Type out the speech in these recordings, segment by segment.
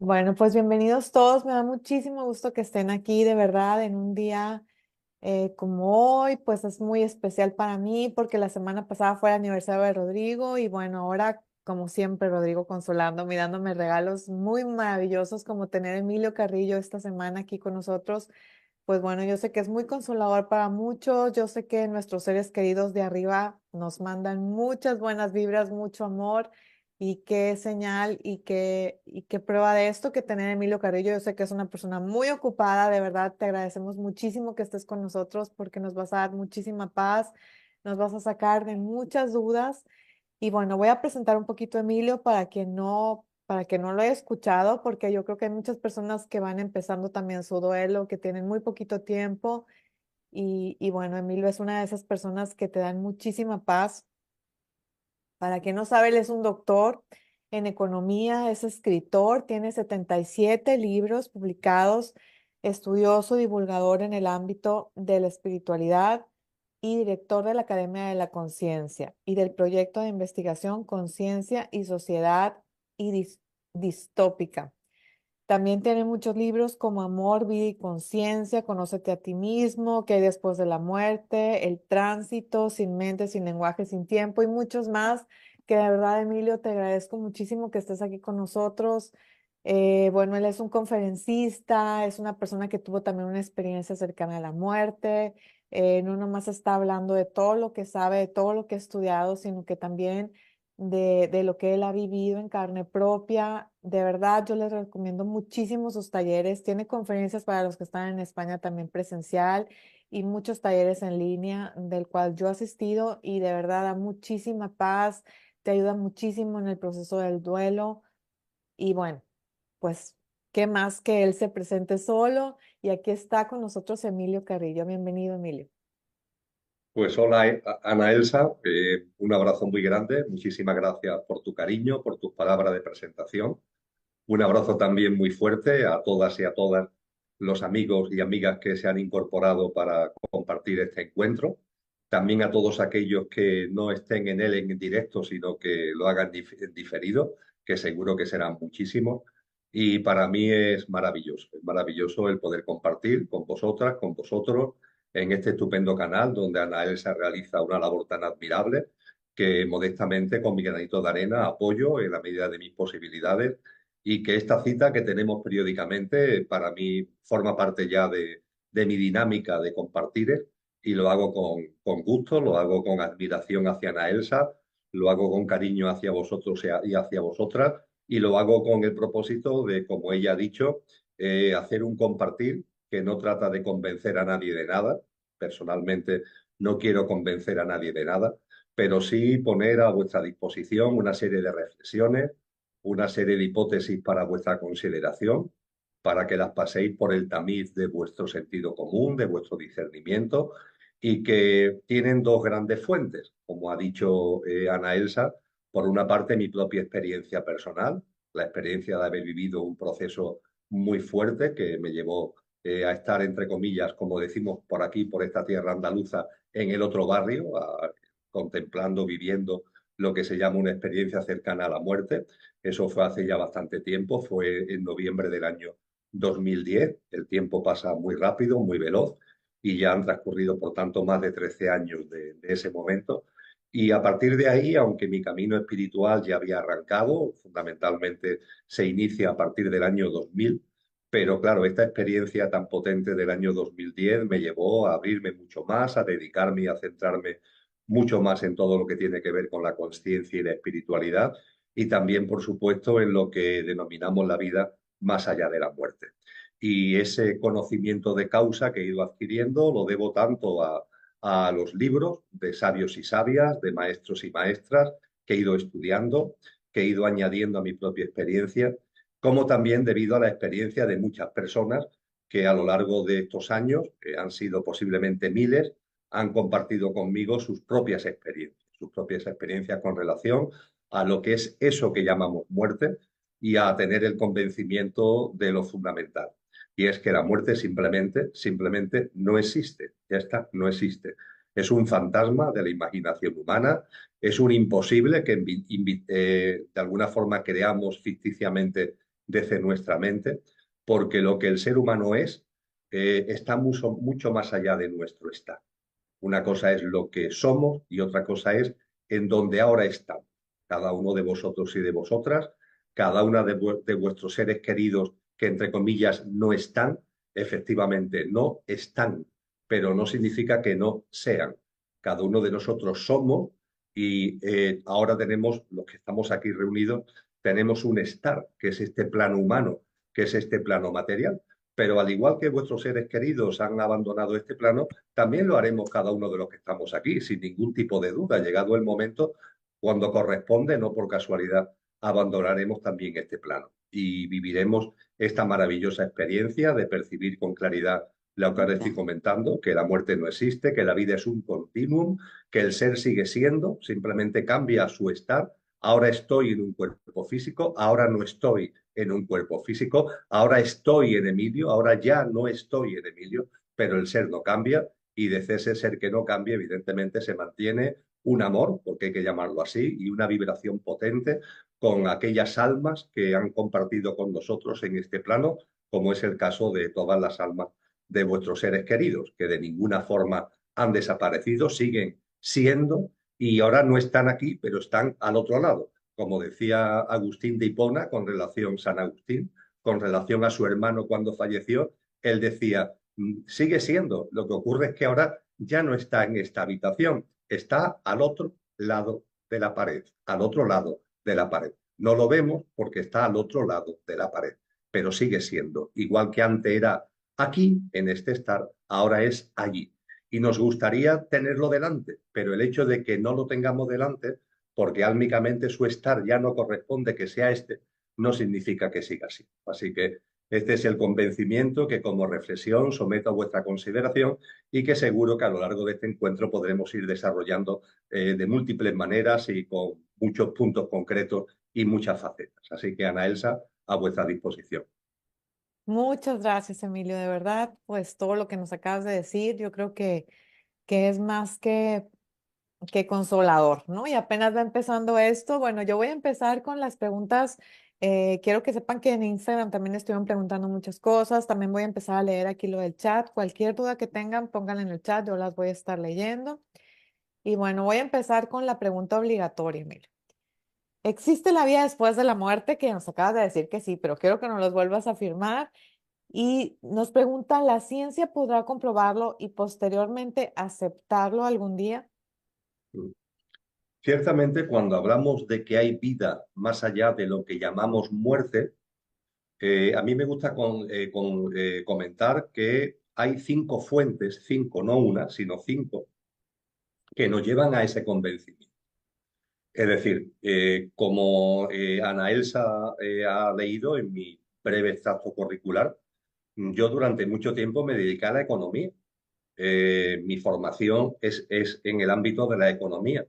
Bueno, pues bienvenidos todos. Me da muchísimo gusto que estén aquí, de verdad, en un día como hoy, pues es muy especial para mí porque la semana pasada fue el aniversario de Rodrigo y bueno, ahora, como siempre, Rodrigo consolándome y dándome regalos muy maravillosos como tener a Emilio Carrillo esta semana aquí con nosotros. Pues bueno, yo sé que es muy consolador para muchos, yo sé que nuestros seres queridos de arriba nos mandan muchas buenas vibras, mucho amor y qué señal y qué prueba de esto que tener a Emilio Carrillo. Yo sé que es una persona muy ocupada, de verdad te agradecemos muchísimo que estés con nosotros porque nos vas a dar muchísima paz, nos vas a sacar de muchas dudas. Y bueno, voy a presentar un poquito a Emilio para que no lo haya escuchado, porque yo creo que hay muchas personas que van empezando también su duelo, que tienen muy poquito tiempo. Y bueno, Emilio es una de esas personas que te dan muchísima paz. Para quien no sabe, él es un doctor en economía, es escritor, tiene 77 libros publicados, estudioso, divulgador en el ámbito de la espiritualidad y director de la Academia de la Conciencia y del proyecto de investigación Conciencia y Sociedad y Distópica. También tiene muchos libros como Amor, Vida y Conciencia, Conócete a ti mismo, ¿Qué hay después de la muerte? El tránsito, Sin mente, sin lenguaje, sin tiempo y muchos más que de verdad, Emilio, te agradezco muchísimo que estés aquí con nosotros. Bueno, él es un conferencista, es una persona que tuvo también una experiencia cercana a la muerte. No nomás está hablando de todo lo que sabe, de todo lo que ha estudiado, sino que también de lo que él ha vivido en carne propia. De verdad, yo les recomiendo muchísimo sus talleres. Tiene conferencias para los que están en España también presencial y muchos talleres en línea del cual yo he asistido y de verdad da muchísima paz, te ayuda muchísimo en el proceso del duelo. Y bueno, pues, ¿qué más que él se presente solo? Y aquí está con nosotros Emilio Carrillo. Bienvenido, Emilio. Pues hola, Ana Elsa, un abrazo muy grande, muchísimas gracias por tu cariño, por tus palabras de presentación. Un abrazo también muy fuerte a todas y a todas los amigos y amigas que se han incorporado para compartir este encuentro. También a todos aquellos que no estén en él en directo, sino que lo hagan en diferido, que seguro que serán muchísimos. Y para mí es maravilloso el poder compartir con vosotras, con vosotros, en este estupendo canal donde Ana Elsa realiza una labor tan admirable que modestamente con mi granito de arena apoyo en la medida de mis posibilidades y que esta cita que tenemos periódicamente para mí forma parte ya de mi dinámica de compartir y lo hago con gusto, lo hago con admiración hacia Ana Elsa, lo hago con cariño hacia vosotros y hacia vosotras y lo hago con el propósito de, como ella ha dicho, hacer un compartir que no trata de convencer a nadie de nada. Personalmente no quiero convencer a nadie de nada, pero sí poner a vuestra disposición una serie de reflexiones, una serie de hipótesis para vuestra consideración, para que las paséis por el tamiz de vuestro sentido común, de vuestro discernimiento, y que tienen dos grandes fuentes, como ha dicho Ana Elsa, por una parte mi propia experiencia personal, la experiencia de haber vivido un proceso muy fuerte que me llevó a estar, entre comillas, como decimos por aquí, por esta tierra andaluza, en el otro barrio, contemplando, viviendo lo que se llama una experiencia cercana a la muerte. Eso fue hace ya bastante tiempo, fue en noviembre del año 2010. El tiempo pasa muy rápido, muy veloz, y ya han transcurrido, por tanto, más de 13 años de ese momento. Y a partir de ahí, aunque mi camino espiritual ya había arrancado, fundamentalmente se inicia a partir del año 2000, pero claro, esta experiencia tan potente del año 2010 me llevó a abrirme mucho más, a dedicarme y a centrarme mucho más en todo lo que tiene que ver con la conciencia y la espiritualidad, y también, por supuesto, en lo que denominamos la vida más allá de la muerte. Y ese conocimiento de causa que he ido adquiriendo lo debo tanto a los libros de sabios y sabias, de maestros y maestras que he ido estudiando, que he ido añadiendo a mi propia experiencia, como también debido a la experiencia de muchas personas que a lo largo de estos años, que han sido posiblemente miles, han compartido conmigo sus propias experiencias con relación a lo que es eso que llamamos muerte y a tener el convencimiento de lo fundamental. Y es que la muerte simplemente no existe. Ya está, no existe. Es un fantasma de la imaginación humana, es un imposible que de alguna forma creamos ficticiamente desde nuestra mente, porque lo que el ser humano es está mucho, mucho más allá de nuestro estar. Una cosa es lo que somos y otra cosa es en donde ahora estamos. Cada uno de vosotros y de vosotras, cada una de vuestros seres queridos que entre comillas no están, efectivamente no están, pero no significa que no sean. Cada uno de nosotros somos y ahora tenemos, los que estamos aquí reunidos, tenemos un estar, que es este plano humano, que es este plano material. Pero al igual que vuestros seres queridos han abandonado este plano, también lo haremos cada uno de los que estamos aquí, sin ningún tipo de duda. Llegado el momento, cuando corresponde, no por casualidad, abandonaremos también este plano y viviremos esta maravillosa experiencia de percibir con claridad lo que ahora estoy comentando, que la muerte no existe, que la vida es un continuum, que el ser sigue siendo, simplemente cambia su estar. Ahora estoy en un cuerpo físico, ahora no estoy en un cuerpo físico, ahora estoy en Emilio, ahora ya no estoy en Emilio, pero el ser no cambia y de ese ser que no cambia, evidentemente se mantiene un amor, porque hay que llamarlo así, y una vibración potente con aquellas almas que han compartido con nosotros en este plano, como es el caso de todas las almas de vuestros seres queridos, que de ninguna forma han desaparecido, siguen siendo y ahora no están aquí, pero están al otro lado. Como decía Agustín de Hipona con relación a San Agustín, con relación a su hermano cuando falleció, él decía, sigue siendo, lo que ocurre es que ahora ya no está en esta habitación, está al otro lado de la pared, al otro lado de la pared. No lo vemos porque está al otro lado de la pared, pero sigue siendo, igual que antes era aquí, en este estar, ahora es allí. Y nos gustaría tenerlo delante, pero el hecho de que no lo tengamos delante, porque álmicamente su estar ya no corresponde que sea este, no significa que siga así. Así que este es el convencimiento que como reflexión someto a vuestra consideración y que seguro que a lo largo de este encuentro podremos ir desarrollando de múltiples maneras y con muchos puntos concretos y muchas facetas. Así que Ana Elsa, a vuestra disposición. Muchas gracias, Emilio, de verdad, pues todo lo que nos acabas de decir, yo creo que es más que consolador, ¿no? Y apenas va empezando esto. Bueno, yo voy a empezar con las preguntas. Quiero que sepan que en Instagram también estuvieron preguntando muchas cosas. También voy a empezar a leer aquí lo del chat. Cualquier duda que tengan, pónganla en el chat, yo las voy a estar leyendo. Y bueno, voy a empezar con la pregunta obligatoria, Emilio. ¿Existe la vida después de la muerte? Que nos acabas de decir que sí, pero quiero que nos los vuelvas a afirmar. Y nos preguntan, ¿la ciencia podrá comprobarlo y posteriormente aceptarlo algún día? Ciertamente, cuando hablamos de que hay vida más allá de lo que llamamos muerte, a mí me gusta comentar que hay cinco fuentes, cinco, no una, sino cinco, que nos llevan a ese convencimiento. Es decir, como Ana Elsa ha leído en mi breve extracto curricular, yo durante mucho tiempo me dediqué a la economía. Mi formación es en el ámbito de la economía.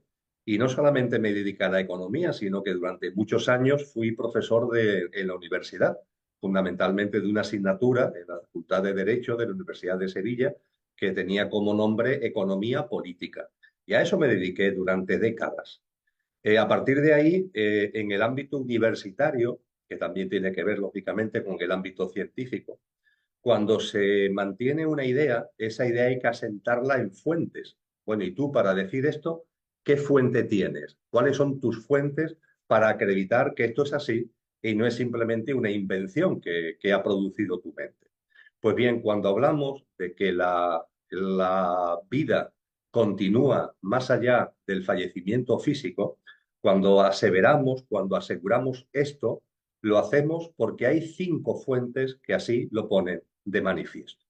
Y no solamente me dediqué a la economía, sino que durante muchos años fui profesor en la universidad, fundamentalmente de una asignatura en la Facultad de Derecho de la Universidad de Sevilla, que tenía como nombre Economía Política. Y a eso me dediqué durante décadas. A partir de ahí, en el ámbito universitario, que también tiene que ver, lógicamente, con el ámbito científico, cuando se mantiene una idea, esa idea hay que asentarla en fuentes. Bueno, y tú para decir esto, ¿qué fuente tienes? ¿Cuáles son tus fuentes para acreditar que esto es así y no es simplemente una invención que ha producido tu mente? Pues bien, cuando hablamos de que la vida continúa más allá del fallecimiento físico, cuando aseveramos, cuando aseguramos esto, lo hacemos porque hay cinco fuentes que así lo ponen de manifiesto.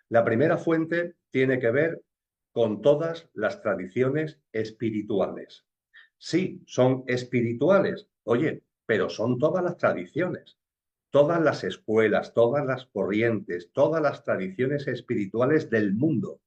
La primera fuente tiene que ver con todas las tradiciones espirituales. Sí, son espirituales, oye, pero son todas las tradiciones, todas las escuelas, todas las corrientes, todas las tradiciones espirituales del mundo,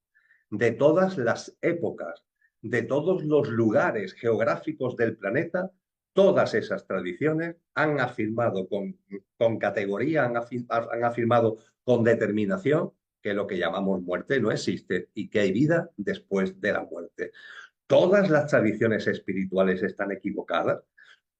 de todas las épocas, de todos los lugares geográficos del planeta, todas esas tradiciones han afirmado con categoría, han afirmado con determinación que lo que llamamos muerte no existe y que hay vida después de la muerte. Todas las tradiciones espirituales están equivocadas,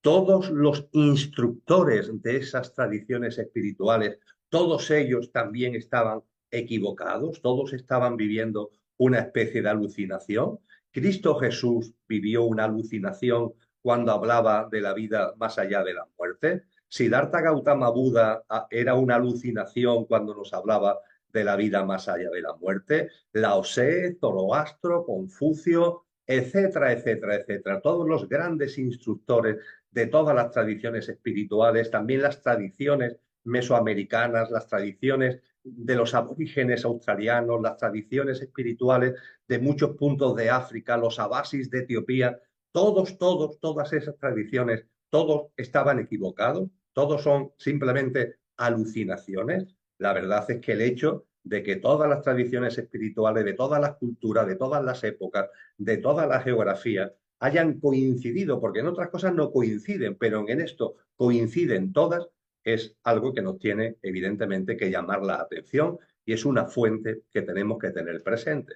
todos los instructores de esas tradiciones espirituales, todos ellos también estaban equivocados, todos estaban viviendo una especie de alucinación. Cristo Jesús vivió una alucinación cuando hablaba de la vida más allá de la muerte. Siddhartha Gautama Buda era una alucinación cuando nos hablaba de la vida más allá de la muerte. Lao Tse, Zoroastro, Confucio, etcétera, etcétera, etcétera. Todos los grandes instructores de todas las tradiciones espirituales, también las tradiciones mesoamericanas, las tradiciones de los aborígenes australianos, las tradiciones espirituales de muchos puntos de África, los abasis de Etiopía, todas esas tradiciones, todos estaban equivocados, todos son simplemente alucinaciones. La verdad es que el hecho de que todas las tradiciones espirituales, de todas las culturas, de todas las épocas, de todas las geografías, hayan coincidido, porque en otras cosas no coinciden, pero en esto coinciden todas, es algo que nos tiene evidentemente que llamar la atención y es una fuente que tenemos que tener presente.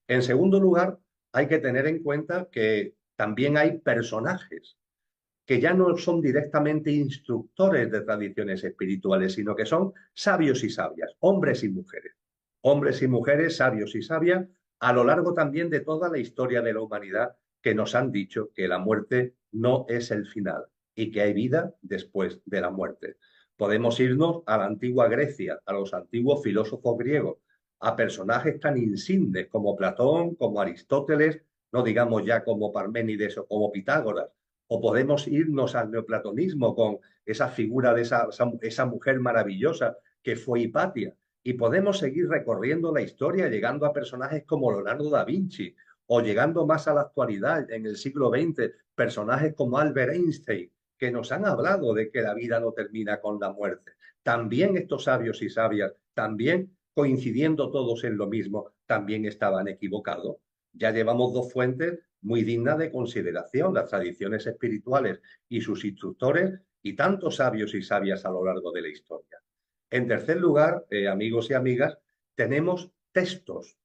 En segundo lugar, hay que tener en cuenta que también hay personajes que ya no son directamente instructores de tradiciones espirituales, sino que son sabios y sabias, hombres y mujeres sabios y sabias a lo largo también de toda la historia de la humanidad que nos han dicho que la muerte no es el final y que hay vida después de la muerte. Podemos irnos a la antigua Grecia, a los antiguos filósofos griegos, a personajes tan insignes como Platón, como Aristóteles, no digamos ya como Parménides o como Pitágoras, o podemos irnos al neoplatonismo con esa figura de esa mujer maravillosa que fue Hipatia. Y podemos seguir recorriendo la historia llegando a personajes como Leonardo da Vinci o llegando más a la actualidad en el siglo XX, personajes como Albert Einstein, que nos han hablado de que la vida no termina con la muerte. También estos sabios y sabias, también coincidiendo todos en lo mismo, también estaban equivocados. Ya llevamos dos fuentes muy dignas de consideración, las tradiciones espirituales y sus instructores y tantos sabios y sabias a lo largo de la historia. En tercer lugar, amigos y amigas, tenemos textos.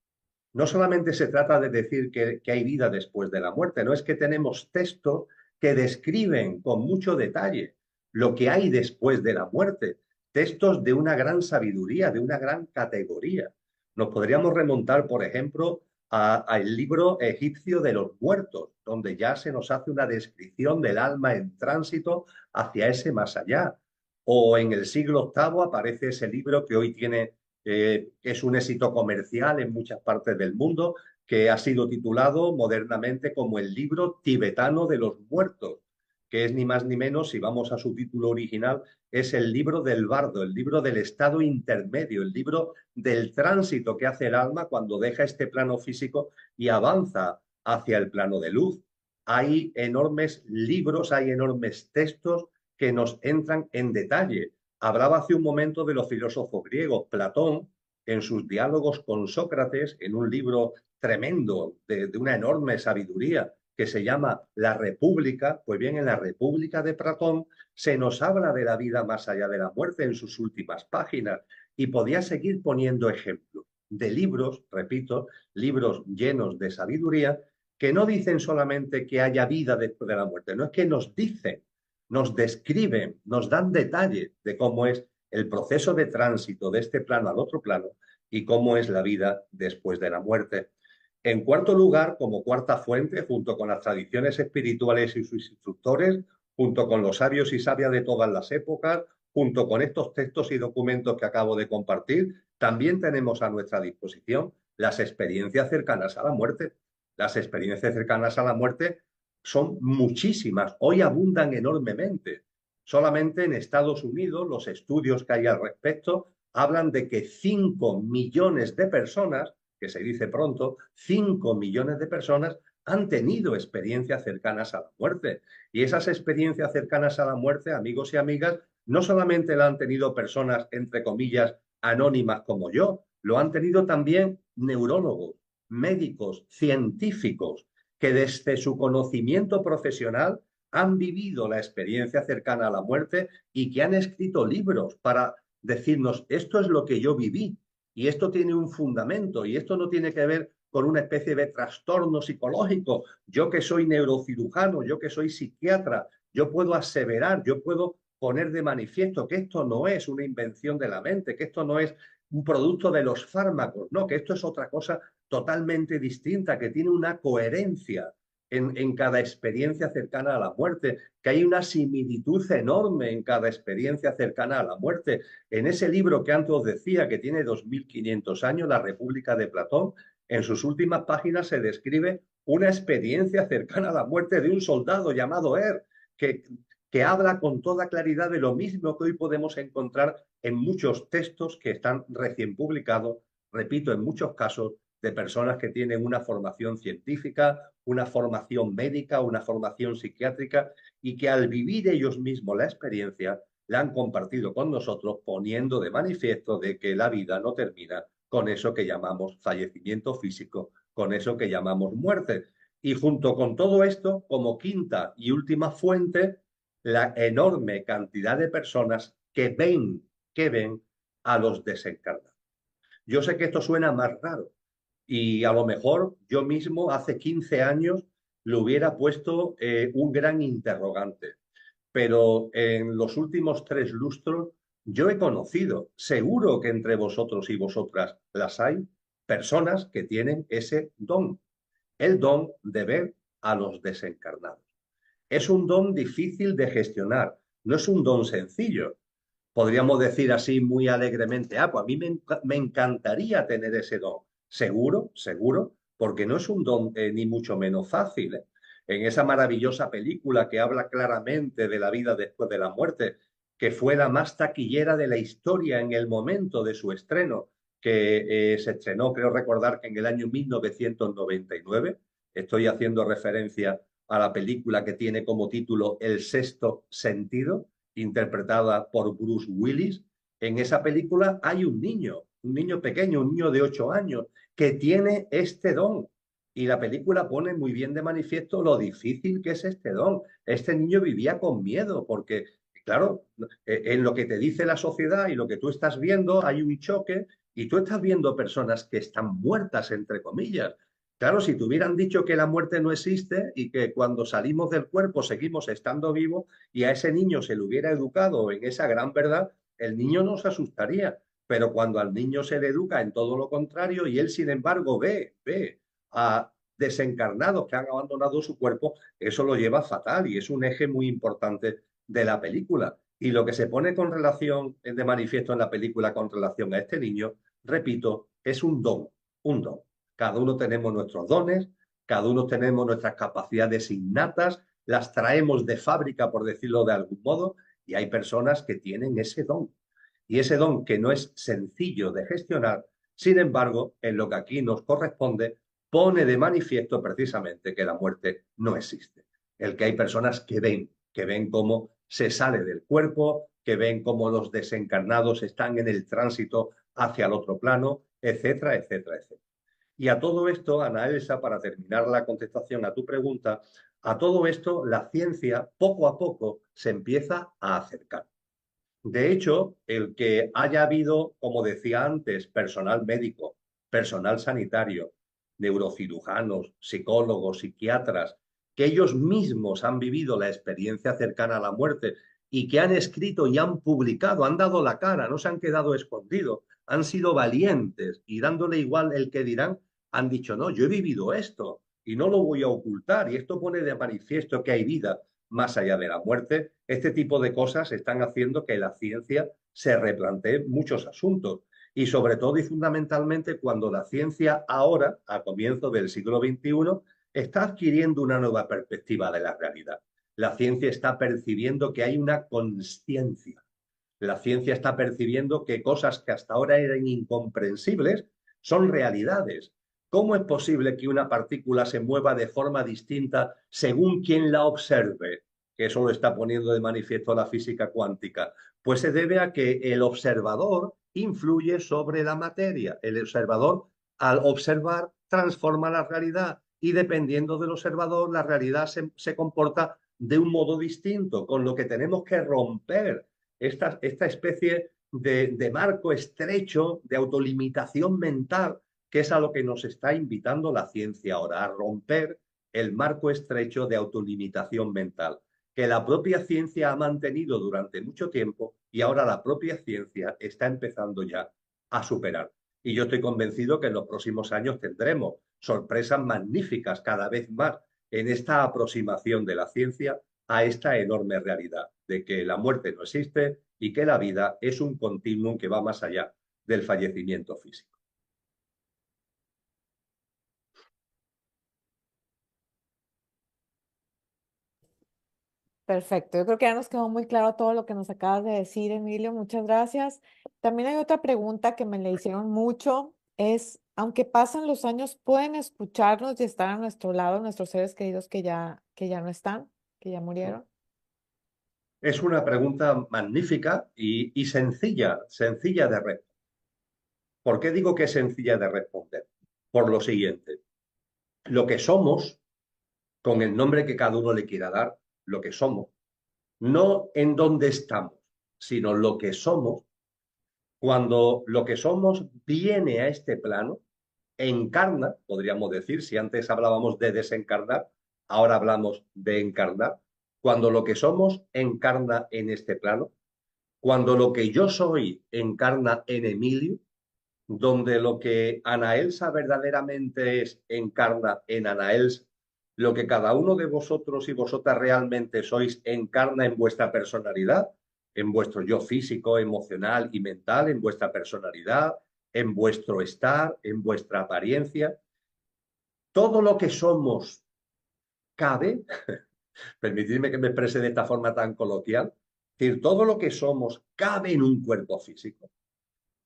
No solamente se trata de decir que hay vida después de la muerte, no es que tenemos textos que describen con mucho detalle lo que hay después de la muerte, textos de una gran sabiduría, de una gran categoría. Nos podríamos remontar, por ejemplo, al libro egipcio de los muertos, donde ya se nos hace una descripción del alma en tránsito hacia ese más allá. O en el siglo octavo aparece ese libro que hoy tiene es un éxito comercial en muchas partes del mundo, que ha sido titulado modernamente como el libro tibetano de los muertos, que es ni más ni menos, si vamos a su título original, es el libro del bardo, el libro del estado intermedio, el libro del tránsito que hace el alma cuando deja este plano físico y avanza hacia el plano de luz. Hay enormes libros, hay enormes textos que nos entran en detalle. Hablaba hace un momento de los filósofos griegos. Platón, en sus diálogos con Sócrates, en un libro tremendo, de una enorme sabiduría, que se llama La República, pues bien, en la República de Platón se nos habla de la vida más allá de la muerte en sus últimas páginas y podía seguir poniendo ejemplos de libros, repito, libros llenos de sabiduría que no dicen solamente que haya vida después de la muerte, no es que nos dicen, nos describen, nos dan detalle de cómo es el proceso de tránsito de este plano al otro plano y cómo es la vida después de la muerte. En cuarto lugar, como cuarta fuente, junto con las tradiciones espirituales y sus instructores, junto con los sabios y sabias de todas las épocas, junto con estos textos y documentos que acabo de compartir, también tenemos a nuestra disposición las experiencias cercanas a la muerte. Las experiencias cercanas a la muerte son muchísimas, hoy abundan enormemente. Solamente en Estados Unidos los estudios que hay al respecto hablan de que 5 millones de personas, que se dice pronto, 5 millones de personas han tenido experiencias cercanas a la muerte. Y esas experiencias cercanas a la muerte, amigos y amigas, no solamente la han tenido personas, entre comillas, anónimas como yo, lo han tenido también neurólogos, médicos, científicos, que desde su conocimiento profesional han vivido la experiencia cercana a la muerte y que han escrito libros para decirnos, esto es lo que yo viví y esto tiene un fundamento y esto no tiene que ver con una especie de trastorno psicológico. Yo que soy neurocirujano, yo que soy psiquiatra, yo puedo aseverar, yo puedo poner de manifiesto que esto no es una invención de la mente, que esto no es un producto de los fármacos, no, que esto es otra cosa totalmente distinta, que tiene una coherencia en cada experiencia cercana a la muerte, que hay una similitud enorme en cada experiencia cercana a la muerte. En ese libro que antes os decía, que tiene 2500 años, La República de Platón, en sus últimas páginas se describe una experiencia cercana a la muerte de un soldado llamado que, que habla con toda claridad de lo mismo que hoy podemos encontrar en muchos textos que están recién publicados, repito, en muchos casos de personas que tienen una formación científica, una formación médica, una formación psiquiátrica y que al vivir ellos mismos la experiencia la han compartido con nosotros poniendo de manifiesto de que la vida no termina con eso que llamamos fallecimiento físico, con eso que llamamos muerte. Y junto con todo esto, como quinta y última fuente, la enorme cantidad de personas que ven a los desencarnados. Yo sé que esto suena más raro y a lo mejor yo mismo hace 15 años le hubiera puesto un gran interrogante, pero en los últimos 3 lustros yo he conocido, seguro que entre vosotros y vosotras las hay, personas que tienen ese don, el don de ver a los desencarnados. Es un don difícil de gestionar, no es un don sencillo. Podríamos decir así muy alegremente, pues a mí me encantaría tener ese don. Seguro, seguro, porque no es un don ni mucho menos fácil. En esa maravillosa película que habla claramente de la vida después de la muerte, que fue la más taquillera de la historia en el momento de su estreno, que se estrenó, creo recordar que en el año 1999. Estoy haciendo referencia a la película que tiene como título El sexto sentido, interpretada por Bruce Willis. En esa película hay un niño pequeño, un niño de 8 años, que tiene este don. Y la película pone muy bien de manifiesto lo difícil que es este don. Este niño vivía con miedo porque, claro, en lo que te dice la sociedad y lo que tú estás viendo hay un choque y tú estás viendo personas que están muertas, entre comillas. Claro, si te hubieran dicho que la muerte no existe y que cuando salimos del cuerpo seguimos estando vivos y a ese niño se le hubiera educado en esa gran verdad, el niño no se asustaría. Pero cuando al niño se le educa en todo lo contrario y él, sin embargo, ve a desencarnados que han abandonado su cuerpo, eso lo lleva fatal y es un eje muy importante de la película. Y lo que se pone con relación de manifiesto en la película con relación a este niño, repito, es un don, un don. Cada uno tenemos nuestros dones, cada uno tenemos nuestras capacidades innatas, las traemos de fábrica, por decirlo de algún modo, y hay personas que tienen ese don. Y ese don que no es sencillo de gestionar, sin embargo, en lo que aquí nos corresponde, pone de manifiesto precisamente que la muerte no existe. El que hay personas que ven cómo se sale del cuerpo, que ven cómo los desencarnados están en el tránsito hacia el otro plano, etcétera, etcétera, etcétera. Y a todo esto, Ana Elsa, para terminar la contestación a tu pregunta, a todo esto la ciencia poco a poco se empieza a acercar. De hecho, el que haya habido, como decía antes, personal médico, personal sanitario, neurocirujanos, psicólogos, psiquiatras, que ellos mismos han vivido la experiencia cercana a la muerte y que han escrito y han publicado, han dado la cara, no se han quedado escondidos, han sido valientes y dándole igual el que dirán, han dicho, no, yo he vivido esto y no lo voy a ocultar y esto pone de manifiesto que hay vida más allá de la muerte. Este tipo de cosas están haciendo que la ciencia se replantee muchos asuntos y sobre todo y fundamentalmente cuando la ciencia ahora, a comienzos del siglo XXI, está adquiriendo una nueva perspectiva de la realidad. La ciencia está percibiendo que hay una consciencia. La ciencia está percibiendo que cosas que hasta ahora eran incomprensibles son realidades. ¿Cómo es posible que una partícula se mueva de forma distinta según quien la observe? Que eso lo está poniendo de manifiesto la física cuántica. Pues se debe a que el observador influye sobre la materia. El observador, al observar, transforma la realidad y dependiendo del observador, la realidad se comporta de un modo distinto, con lo que tenemos que romper esta especie de marco estrecho de autolimitación mental, que es a lo que nos está invitando la ciencia ahora, a romper el marco estrecho de autolimitación mental. que la propia ciencia ha mantenido durante mucho tiempo y ahora la propia ciencia está empezando ya a superar. Y yo estoy convencido que en los próximos años tendremos sorpresas magníficas cada vez más en esta aproximación de la ciencia a esta enorme realidad de que la muerte no existe y que la vida es un continuum que va más allá del fallecimiento físico. Perfecto, yo creo que ya nos quedó muy claro todo lo que nos acabas de decir, Emilio, muchas gracias. También hay otra pregunta que me le hicieron mucho, es, aunque pasan los años, ¿pueden escucharnos y estar a nuestro lado nuestros seres queridos que ya no están, que ya murieron? Es una pregunta magnífica y sencilla, sencilla de responder. ¿Por qué digo que es sencilla de responder? Por lo siguiente, lo que somos, con el nombre que cada uno le quiera dar, lo que somos, no en dónde estamos, sino lo que somos, cuando lo que somos viene a este plano, encarna, podríamos decir, si antes hablábamos de desencarnar, ahora hablamos de encarnar, cuando lo que somos encarna en este plano, cuando lo que yo soy encarna en Emilio, donde lo que Ana Elsa verdaderamente es encarna en Ana Elsa, lo que cada uno de vosotros y vosotras realmente sois encarna en vuestra personalidad, en vuestro yo físico, emocional y mental, en vuestra personalidad, en vuestro estar, en vuestra apariencia. Todo lo que somos cabe, permitidme que me exprese de esta forma tan coloquial, es decir, todo lo que somos cabe en un cuerpo físico.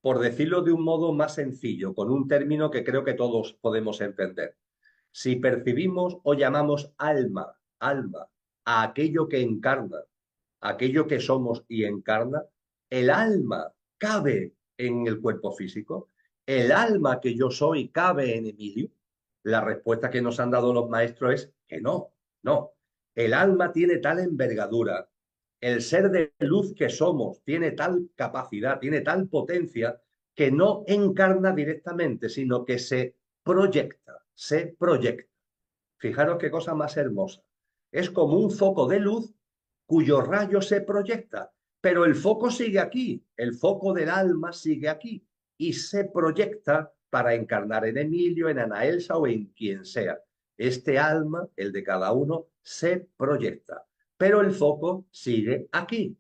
Por decirlo de un modo más sencillo, con un término que creo que todos podemos entender. Si percibimos o llamamos alma, alma, a aquello que encarna, aquello que somos y encarna, el alma cabe en el cuerpo físico, el alma que yo soy cabe en Emilio. La respuesta que nos han dado los maestros es que no, no. El alma tiene tal envergadura, el ser de luz que somos tiene tal capacidad, tiene tal potencia, que no encarna directamente, sino que se proyecta, se proyecta. Fijaros qué cosa más hermosa. Es como un foco de luz cuyo rayo se proyecta, pero el foco sigue aquí, el foco del alma sigue aquí y se proyecta para encarnar en Emilio, en Ana Elsa o en quien sea. Este alma, el de cada uno, se proyecta, pero el foco sigue aquí.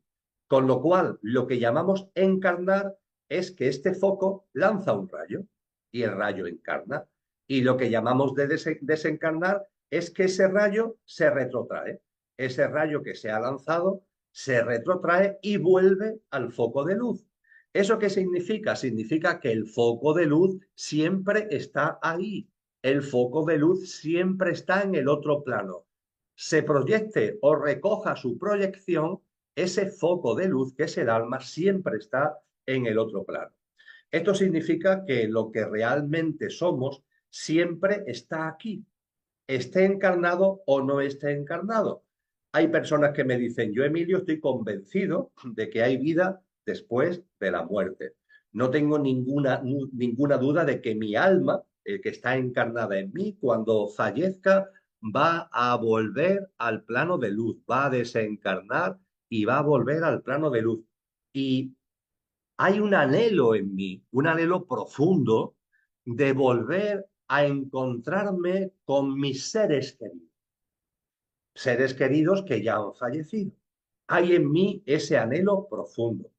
Con lo cual, lo que llamamos encarnar es que este foco lanza un rayo y el rayo encarna. Y lo que llamamos de desencarnar es que ese rayo se retrotrae. Ese rayo que se ha lanzado se retrotrae y vuelve al foco de luz. ¿Eso qué significa? Significa que el foco de luz siempre está ahí. El foco de luz siempre está en el otro plano. Se proyecte o recoja su proyección, ese foco de luz que es el alma siempre está en el otro plano. Esto significa que lo que realmente somos siempre está aquí, esté encarnado o no esté encarnado. Hay personas que me dicen, yo Emilio estoy convencido de que hay vida después de la muerte. No tengo ninguna duda de que mi alma, el que está encarnada en mí, cuando fallezca, va a volver al plano de luz, va a desencarnar y va a volver al plano de luz. Y hay un anhelo en mí, un anhelo profundo de volver a encontrarme con mis seres queridos que ya han fallecido. Hay en mí ese anhelo profundo.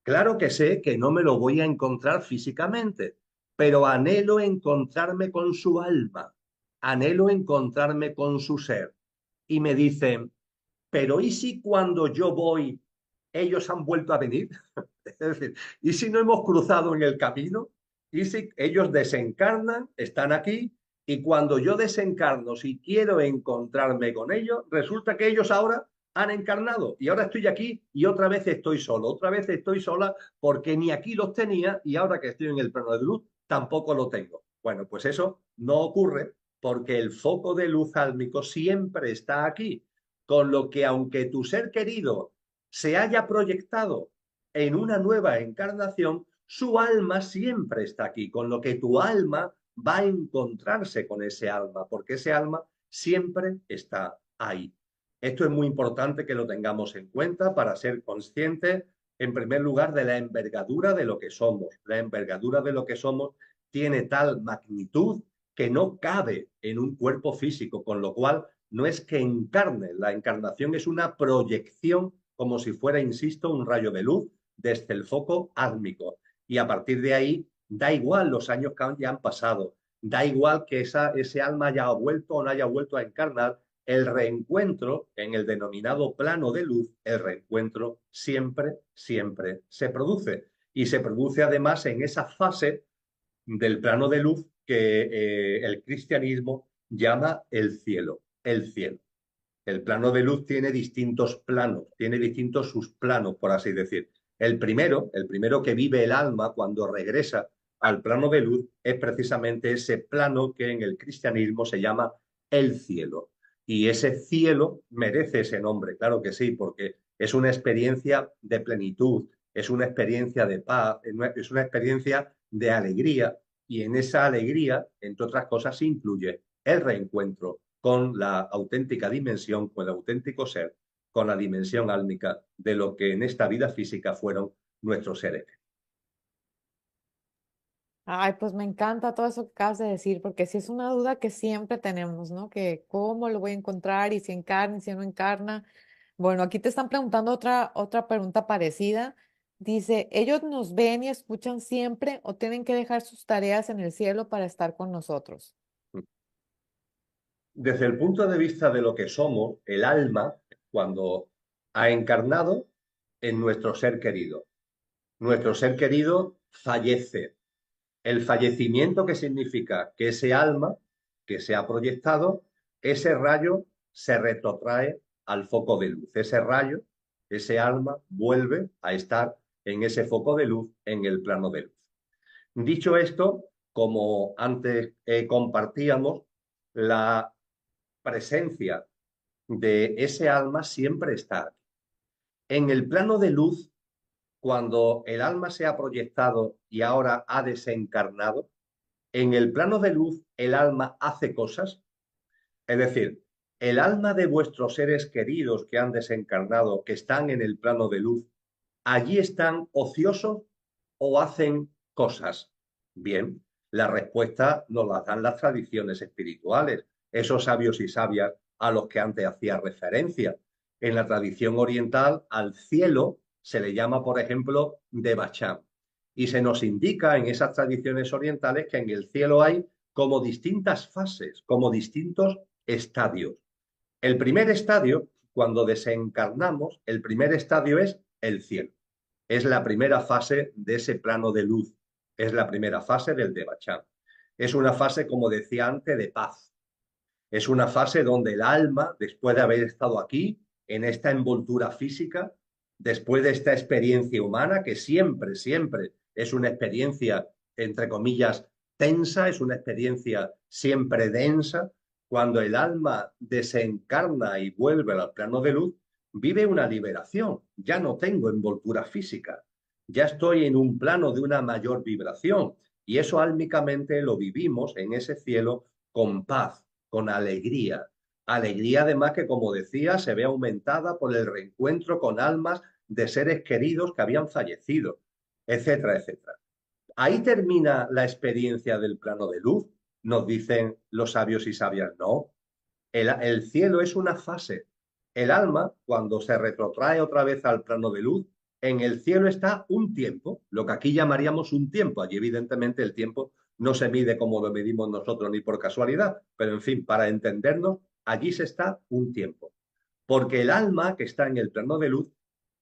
Claro que sé que no me lo voy a encontrar físicamente, pero anhelo encontrarme con su alma, anhelo encontrarme con su ser. Y me dicen, pero ¿y si cuando yo voy, ellos han vuelto a venir? Es decir, ¿y si no hemos cruzado en el camino? ¿Y si ellos desencarnan, están aquí, y cuando yo desencarno, si quiero encontrarme con ellos, resulta que ellos ahora han encarnado y ahora estoy aquí y otra vez estoy solo, otra vez estoy sola porque ni aquí los tenía y ahora que estoy en el plano de luz tampoco lo tengo? Bueno, pues eso no ocurre porque el foco de luz álmico siempre está aquí, con lo que aunque tu ser querido se haya proyectado en una nueva encarnación, su alma siempre está aquí, con lo que tu alma va a encontrarse con ese alma, porque ese alma siempre está ahí. Esto es muy importante que lo tengamos en cuenta para ser conscientes, en primer lugar, de la envergadura de lo que somos. La envergadura de lo que somos tiene tal magnitud que no cabe en un cuerpo físico, con lo cual no es que encarne, la encarnación es una proyección como si fuera, insisto, un rayo de luz desde el foco álmico. Y a partir de ahí, da igual los años que ya han pasado, da igual que ese alma haya vuelto o no haya vuelto a encarnar, el reencuentro en el denominado plano de luz, el reencuentro siempre, siempre se produce. Y se produce además en esa fase del plano de luz que el cristianismo llama el cielo, el cielo. El plano de luz tiene distintos planos, tiene distintos subplanos, por así decir. El primero que vive el alma cuando regresa al plano de luz, es precisamente ese plano que en el cristianismo se llama el cielo. Y ese cielo merece ese nombre, claro que sí, porque es una experiencia de plenitud, es una experiencia de paz, es una experiencia de alegría, y en esa alegría, entre otras cosas, incluye el reencuentro con la auténtica dimensión, con el auténtico ser, con la dimensión álmica de lo que en esta vida física fueron nuestros seres. Ay, pues me encanta todo eso que acabas de decir, porque sí es una duda que siempre tenemos, ¿no? Que cómo lo voy a encontrar y si encarna y si no encarna. Bueno, aquí te están preguntando otra pregunta parecida. Dice, ¿ellos nos ven y escuchan siempre o tienen que dejar sus tareas en el cielo para estar con nosotros? Desde el punto de vista de lo que somos, el alma, cuando ha encarnado en nuestro ser querido fallece. El fallecimiento, ¿qué significa? Que ese alma que se ha proyectado, ese rayo se retrotrae al foco de luz. Ese rayo, ese alma, vuelve a estar en ese foco de luz, en el plano de luz. Dicho esto, como antes compartíamos, la presencia de ese alma siempre está. En el plano de luz, cuando el alma se ha proyectado y ahora ha desencarnado, en el plano de luz el alma hace cosas, es decir, el alma de vuestros seres queridos que han desencarnado, que están en el plano de luz, allí están ociosos o hacen cosas. Bien, la respuesta nos la dan las tradiciones espirituales, esos sabios y sabias a los que antes hacía referencia. En la tradición oriental, al cielo se le llama, por ejemplo, Devachan. Y se nos indica en esas tradiciones orientales que en el cielo hay como distintas fases, como distintos estadios. El primer estadio, cuando desencarnamos, el primer estadio es el cielo. Es la primera fase de ese plano de luz. Es la primera fase del Devachan. Es una fase, como decía antes, de paz. Es una fase donde el alma, después de haber estado aquí, en esta envoltura física, después de esta experiencia humana, que siempre, siempre es una experiencia, entre comillas, tensa, es una experiencia siempre densa, cuando el alma desencarna y vuelve al plano de luz, vive una liberación. Ya no tengo envoltura física, ya estoy en un plano de una mayor vibración, y eso álmicamente lo vivimos en ese cielo con paz, con alegría. Alegría además que, como decía, se ve aumentada por el reencuentro con almas de seres queridos que habían fallecido, etcétera, etcétera. Ahí termina la experiencia del plano de luz, nos dicen los sabios y sabias. No, el cielo es una fase. El alma, cuando se retrotrae otra vez al plano de luz, en el cielo está un tiempo, lo que aquí llamaríamos un tiempo. Allí, evidentemente, el tiempo no se mide como lo medimos nosotros ni por casualidad, pero en fin, para entendernos, allí se está un tiempo. Porque el alma que está en el plano de luz,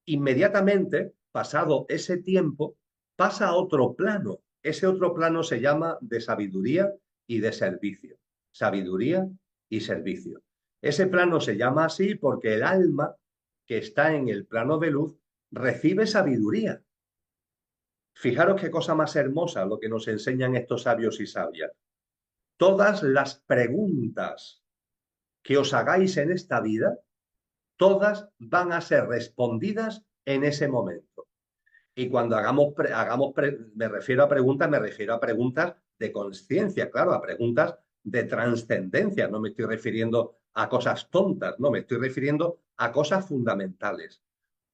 inmediatamente, pasado ese tiempo, pasa a otro plano. Ese otro plano se llama de sabiduría y de servicio. Sabiduría y servicio. Ese plano se llama así porque el alma que está en el plano de luz recibe sabiduría. Fijaros qué cosa más hermosa lo que nos enseñan estos sabios y sabias. Todas las preguntas que os hagáis en esta vida, todas van a ser respondidas en ese momento. Y cuando me refiero a preguntas de conciencia, claro, a preguntas de trascendencia. No me estoy refiriendo a cosas tontas, no, me estoy refiriendo a cosas fundamentales.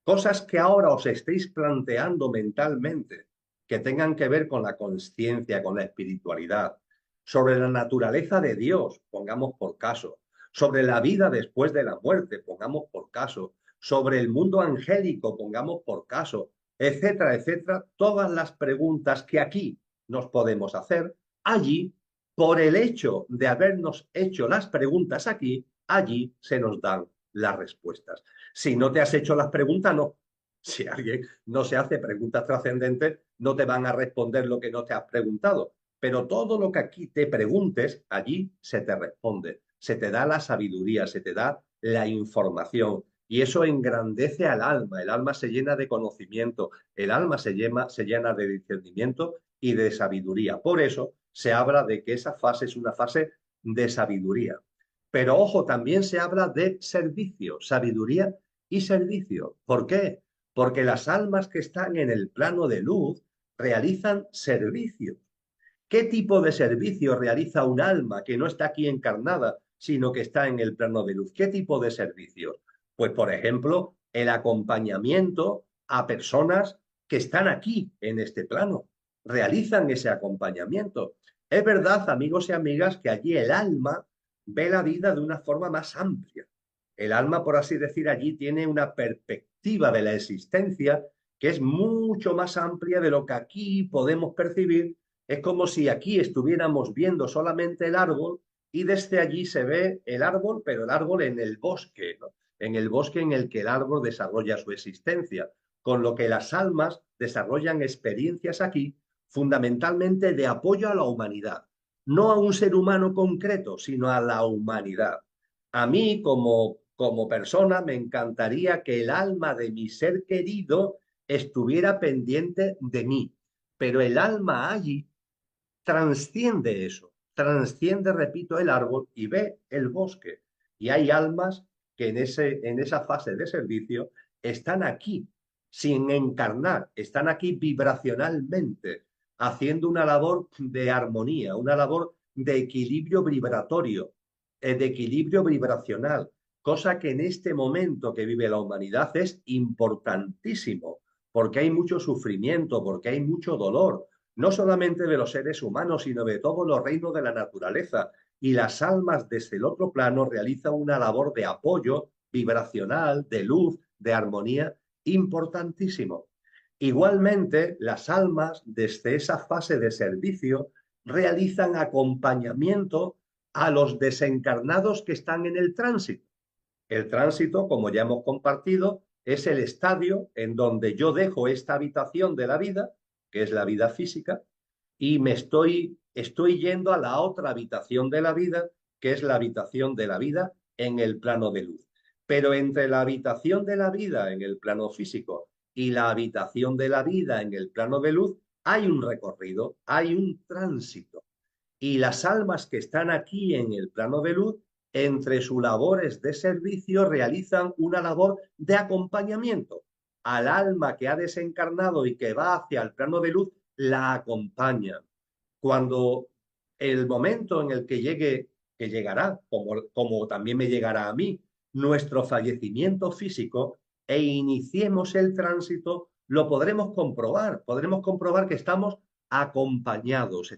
Cosas que ahora os estéis planteando mentalmente, que tengan que ver con la conciencia, con la espiritualidad, sobre la naturaleza de Dios, pongamos por caso, sobre la vida después de la muerte, pongamos por caso, sobre el mundo angélico, pongamos por caso, etcétera, etcétera, todas las preguntas que aquí nos podemos hacer, allí, por el hecho de habernos hecho las preguntas aquí, allí se nos dan las respuestas. Si no te has hecho las preguntas, no. Si alguien no se hace preguntas trascendentes, no te van a responder lo que no te has preguntado. Pero todo lo que aquí te preguntes, allí se te responde. Se te da la sabiduría, se te da la información. Y eso engrandece al alma. El alma se llena de conocimiento, el alma se llena de discernimiento y de sabiduría. Por eso se habla de que esa fase es una fase de sabiduría. Pero ojo, también se habla de servicio, sabiduría y servicio. ¿Por qué? Porque las almas que están en el plano de luz realizan servicio. ¿Qué tipo de servicio realiza un alma que no está aquí encarnada, sino que está en el plano de luz? ¿Qué tipo de servicio? Pues, por ejemplo, el acompañamiento a personas que están aquí en este plano. Realizan ese acompañamiento. Es verdad, amigos y amigas, que allí el alma ve la vida de una forma más amplia. El alma, por así decir, allí tiene una perspectiva de la existencia que es mucho más amplia de lo que aquí podemos percibir. Es como si aquí estuviéramos viendo solamente el árbol y desde allí se ve el árbol, pero el árbol en el bosque, ¿no? En el bosque en el que el árbol desarrolla su existencia, con lo que las almas desarrollan experiencias aquí fundamentalmente de apoyo a la humanidad, no a un ser humano concreto, sino a la humanidad. A mí, como persona, me encantaría que el alma de mi ser querido estuviera pendiente de mí, pero el alma allí transciende eso, transciende, repito, el árbol y ve el bosque. Y hay almas que en esa fase de servicio están aquí, sin encarnar, están aquí vibracionalmente, haciendo una labor de armonía, una labor de equilibrio vibratorio, de equilibrio vibracional, cosa que en este momento que vive la humanidad es importantísimo, porque hay mucho sufrimiento, porque hay mucho dolor, no solamente de los seres humanos, sino de todos los reinos de la naturaleza. Y las almas desde el otro plano realizan una labor de apoyo vibracional, de luz, de armonía, importantísimo. Igualmente, las almas desde esa fase de servicio realizan acompañamiento a los desencarnados que están en el tránsito. El tránsito, como ya hemos compartido, es el estadio en donde yo dejo esta habitación de la vida, que es la vida física, y estoy yendo a la otra habitación de la vida, que es la habitación de la vida en el plano de luz. Pero entre la habitación de la vida en el plano físico y la habitación de la vida en el plano de luz hay un recorrido, hay un tránsito. Y las almas que están aquí en el plano de luz, entre sus labores de servicio, realizan una labor de acompañamiento. Al alma que ha desencarnado y que va hacia el plano de luz, la acompañan. Cuando el momento en el que llegue, que llegará, como también me llegará a mí, nuestro fallecimiento físico e iniciemos el tránsito, lo podremos comprobar que estamos acompañados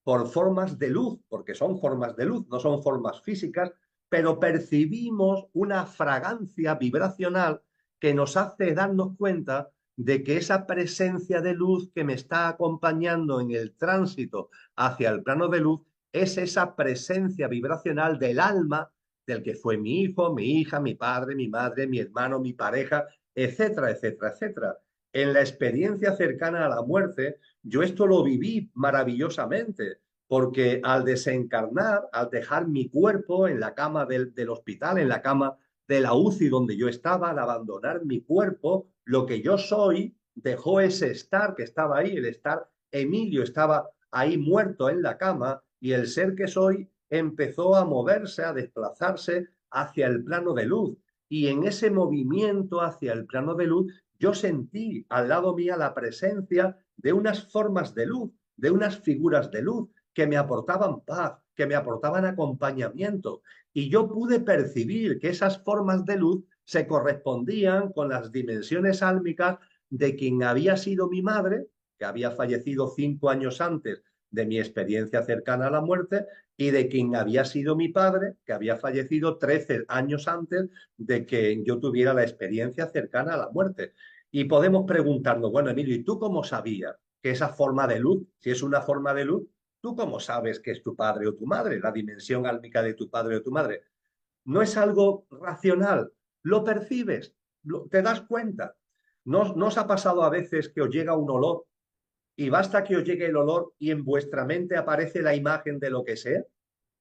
por formas de luz, porque son formas de luz, no son formas físicas, pero percibimos una fragancia vibracional que nos hace darnos cuenta de que esa presencia de luz que me está acompañando en el tránsito hacia el plano de luz es esa presencia vibracional del alma del que fue mi hijo, mi hija, mi padre, mi madre, mi hermano, mi pareja, etcétera, etcétera, etcétera. En la experiencia cercana a la muerte, yo esto lo viví maravillosamente, porque al desencarnar, al dejar mi cuerpo en la cama del hospital, en la cama de la UCI donde yo estaba, al abandonar mi cuerpo, lo que yo soy dejó ese estar que estaba ahí, el estar Emilio estaba ahí muerto en la cama y el ser que soy empezó a moverse, a desplazarse hacia el plano de luz. Y en ese movimiento hacia el plano de luz, yo sentí al lado mía la presencia de unas formas de luz, de unas figuras de luz, que me aportaban paz, que me aportaban acompañamiento. Y yo pude percibir que esas formas de luz se correspondían con las dimensiones álmicas de quien había sido mi madre, que había fallecido 5 años antes de mi experiencia cercana a la muerte, y de quien había sido mi padre, que había fallecido 13 años antes de que yo tuviera la experiencia cercana a la muerte. Y podemos preguntarnos, bueno, Emilio, ¿y tú cómo sabías que esa forma de luz, si es una forma de luz, tú cómo sabes que es tu padre o tu madre, la dimensión álmica de tu padre o tu madre? No es algo racional, lo percibes, te das cuenta. ¿No os ha pasado a veces que os llega un olor y basta que os llegue el olor y en vuestra mente aparece la imagen de lo que sea?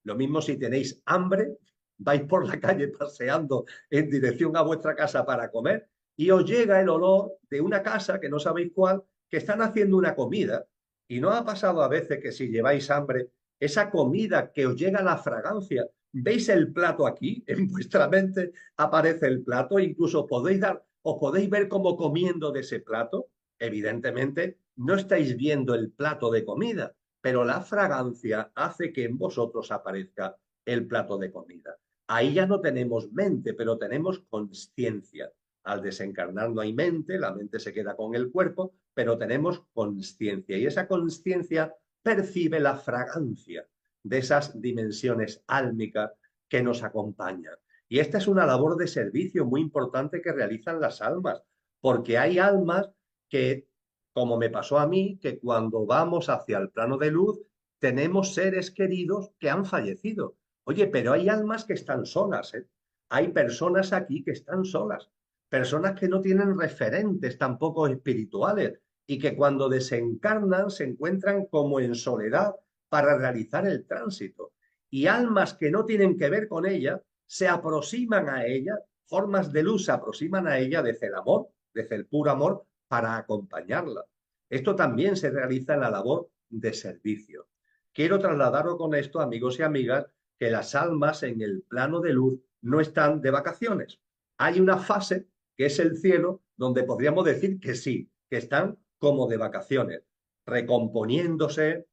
Lo mismo si tenéis hambre, vais por la calle paseando en dirección a vuestra casa para comer y os llega el olor de una casa que no sabéis cuál, que están haciendo una comida. Y no ha pasado a veces que si lleváis hambre, esa comida que os llega la fragancia, veis el plato aquí, en vuestra mente aparece el plato, incluso os podéis ver como comiendo de ese plato. Evidentemente, no estáis viendo el plato de comida, pero la fragancia hace que en vosotros aparezca el plato de comida. Ahí ya no tenemos mente, pero tenemos conciencia. Al desencarnar no hay mente, la mente se queda con el cuerpo, pero tenemos conciencia y esa conciencia percibe la fragancia de esas dimensiones álmicas que nos acompañan. Y esta es una labor de servicio muy importante que realizan las almas, porque hay almas que, como me pasó a mí, que cuando vamos hacia el plano de luz tenemos seres queridos que han fallecido. Oye, pero hay almas que están solas, ¿eh? Hay personas aquí que están solas, personas que no tienen referentes tampoco espirituales y que cuando desencarnan se encuentran como en soledad para realizar el tránsito. Y almas que no tienen que ver con ella se aproximan a ella, formas de luz se aproximan a ella desde el amor, desde el puro amor, para acompañarla. Esto también se realiza en la labor de servicio. Quiero trasladaros con esto, amigos y amigas, que las almas en el plano de luz no están de vacaciones. Hay una fase, que es el cielo, donde podríamos decir que sí, que están como de vacaciones, recomponiéndose,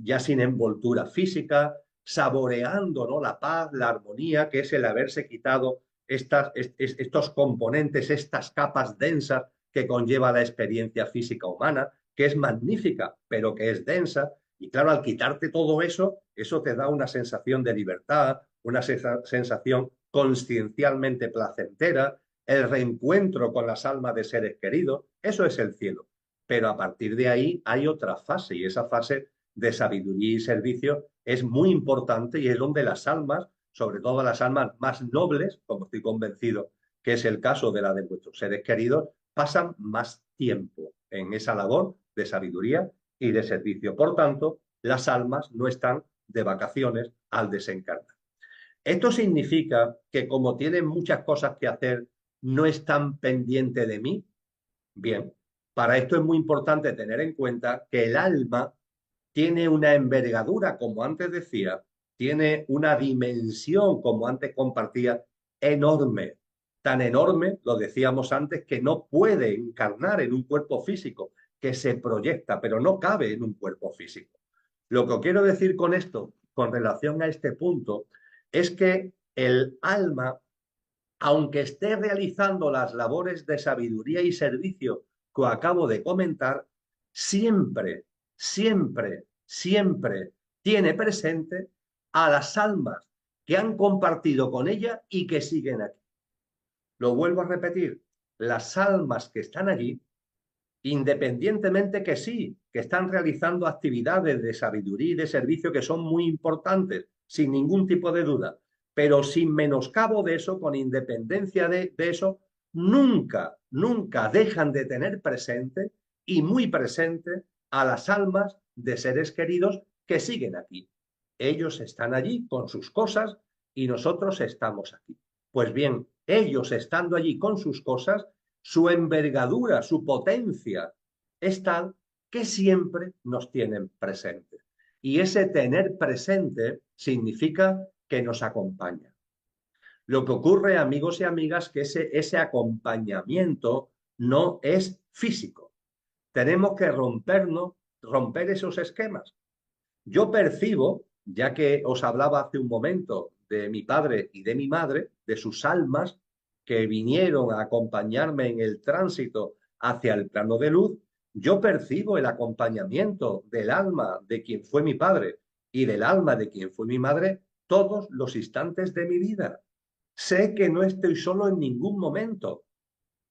ya sin envoltura física, saboreando, ¿no?, la paz, la armonía, que es el haberse quitado estos componentes, estas capas densas que conlleva la experiencia física humana, que es magnífica, pero que es densa. Y claro, al quitarte todo eso, eso te da una sensación de libertad, una sensación consciencialmente placentera, el reencuentro con las almas de seres queridos, eso es el cielo. Pero a partir de ahí hay otra fase y esa fase de sabiduría y servicio es muy importante y es donde las almas, sobre todo las almas más nobles, como estoy convencido que es el caso de la de vuestros seres queridos, pasan más tiempo en esa labor de sabiduría y de servicio. Por tanto, las almas no están de vacaciones al desencarnar. Esto significa que como tienen muchas cosas que hacer, no están pendientes de mí. Bien, para esto es muy importante tener en cuenta que el alma tiene una envergadura, como antes decía, tiene una dimensión, como antes compartía, enorme. Tan enorme, lo decíamos antes, que no puede encarnar en un cuerpo físico, que se proyecta, pero no cabe en un cuerpo físico. Lo que quiero decir con esto, con relación a este punto, es que el alma, aunque esté realizando las labores de sabiduría y servicio que acabo de comentar, siempre, siempre, siempre tiene presente a las almas que han compartido con ella y que siguen aquí. Lo vuelvo a repetir, las almas que están allí, independientemente que sí, que están realizando actividades de sabiduría y de servicio que son muy importantes, sin ningún tipo de duda, pero sin menoscabo de eso, con independencia de eso, nunca, nunca dejan de tener presente y muy presente a las almas de seres queridos que siguen aquí. Ellos están allí con sus cosas y nosotros estamos aquí. Pues bien, ellos estando allí con sus cosas, su envergadura, su potencia es tal que siempre nos tienen presentes. Y ese tener presente significa que nos acompaña. Lo que ocurre, amigos y amigas, que ese acompañamiento no es físico. Tenemos que romper esos esquemas. Yo percibo, ya que os hablaba hace un momento de mi padre y de mi madre, de sus almas que vinieron a acompañarme en el tránsito hacia el plano de luz, yo percibo el acompañamiento del alma de quien fue mi padre y del alma de quien fue mi madre todos los instantes de mi vida. Sé que no estoy solo en ningún momento.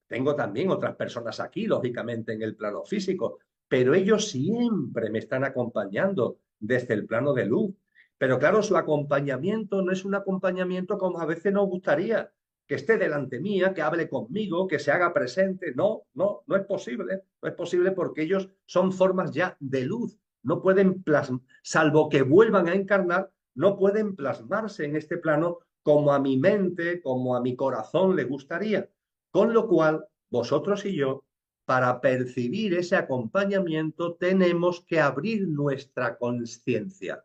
Tengo también otras personas aquí, lógicamente, en el plano físico, pero ellos siempre me están acompañando desde el plano de luz. Pero claro, su acompañamiento no es un acompañamiento como a veces nos gustaría, que esté delante mía, que hable conmigo, que se haga presente. No, no, no es posible. No es posible porque ellos son formas ya de luz. No pueden plasmar, salvo que vuelvan a encarnar, no pueden plasmarse en este plano como a mi mente, como a mi corazón le gustaría. Con lo cual, vosotros y yo, para percibir ese acompañamiento, tenemos que abrir nuestra conciencia,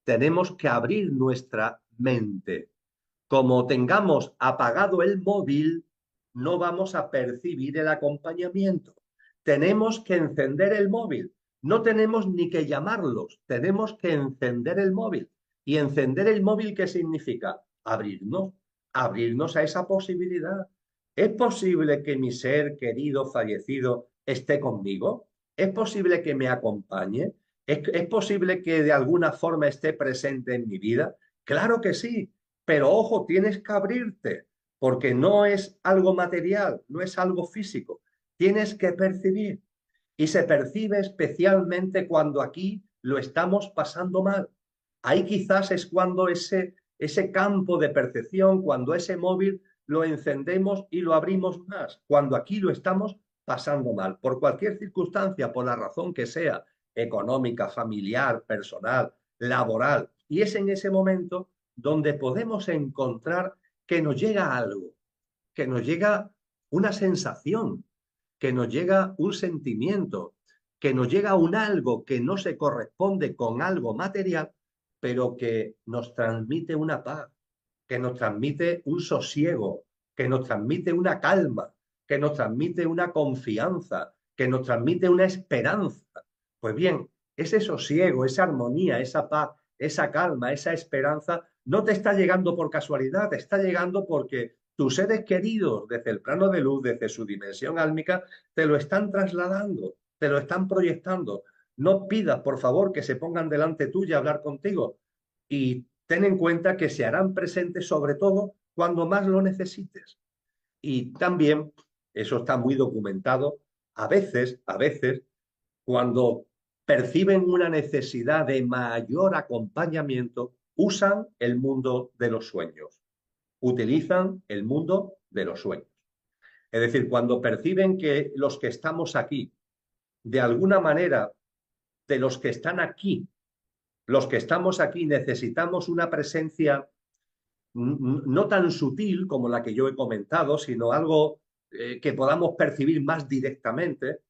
tenemos que abrir nuestra mente. Como tengamos apagado el móvil, no vamos a percibir el acompañamiento. Tenemos que encender el móvil. No tenemos ni que llamarlos, tenemos que encender el móvil. ¿Y encender el móvil qué significa? Abrirnos, abrirnos a esa posibilidad. ¿Es posible que mi ser querido fallecido esté conmigo? ¿Es posible que me acompañe? ¿Es posible que de alguna forma esté presente en mi vida? Claro que sí, pero ojo, tienes que abrirte, porque no es algo material, no es algo físico. Tienes que percibir. Y se percibe especialmente cuando aquí lo estamos pasando mal. Ahí quizás es cuando ese campo de percepción, cuando ese móvil lo encendemos y lo abrimos más, cuando aquí lo estamos pasando mal, por cualquier circunstancia, por la razón que sea, económica, familiar, personal, laboral. Y es en ese momento donde podemos encontrar que nos llega algo, que nos llega una sensación, que nos llega un sentimiento, que nos llega un algo que no se corresponde con algo material, pero que nos transmite una paz, que nos transmite un sosiego, que nos transmite una calma, que nos transmite una confianza, que nos transmite una esperanza. Pues bien, ese sosiego, esa armonía, esa paz, esa calma, esa esperanza, no te está llegando por casualidad, te está llegando porque tus seres queridos desde el plano de luz, desde su dimensión álmica, te lo están trasladando, te lo están proyectando. No pidas, por favor, que se pongan delante tuya a hablar contigo y ten en cuenta que se harán presentes sobre todo cuando más lo necesites. Y también, eso está muy documentado, a veces, cuando perciben una necesidad de mayor acompañamiento, usan el mundo de los sueños, utilizan el mundo de los sueños. Es decir, cuando perciben que los que estamos aquí, de alguna manera, de los que están aquí, los que estamos aquí necesitamos una presencia no tan sutil como la que yo he comentado, sino algo que podamos percibir más directamente,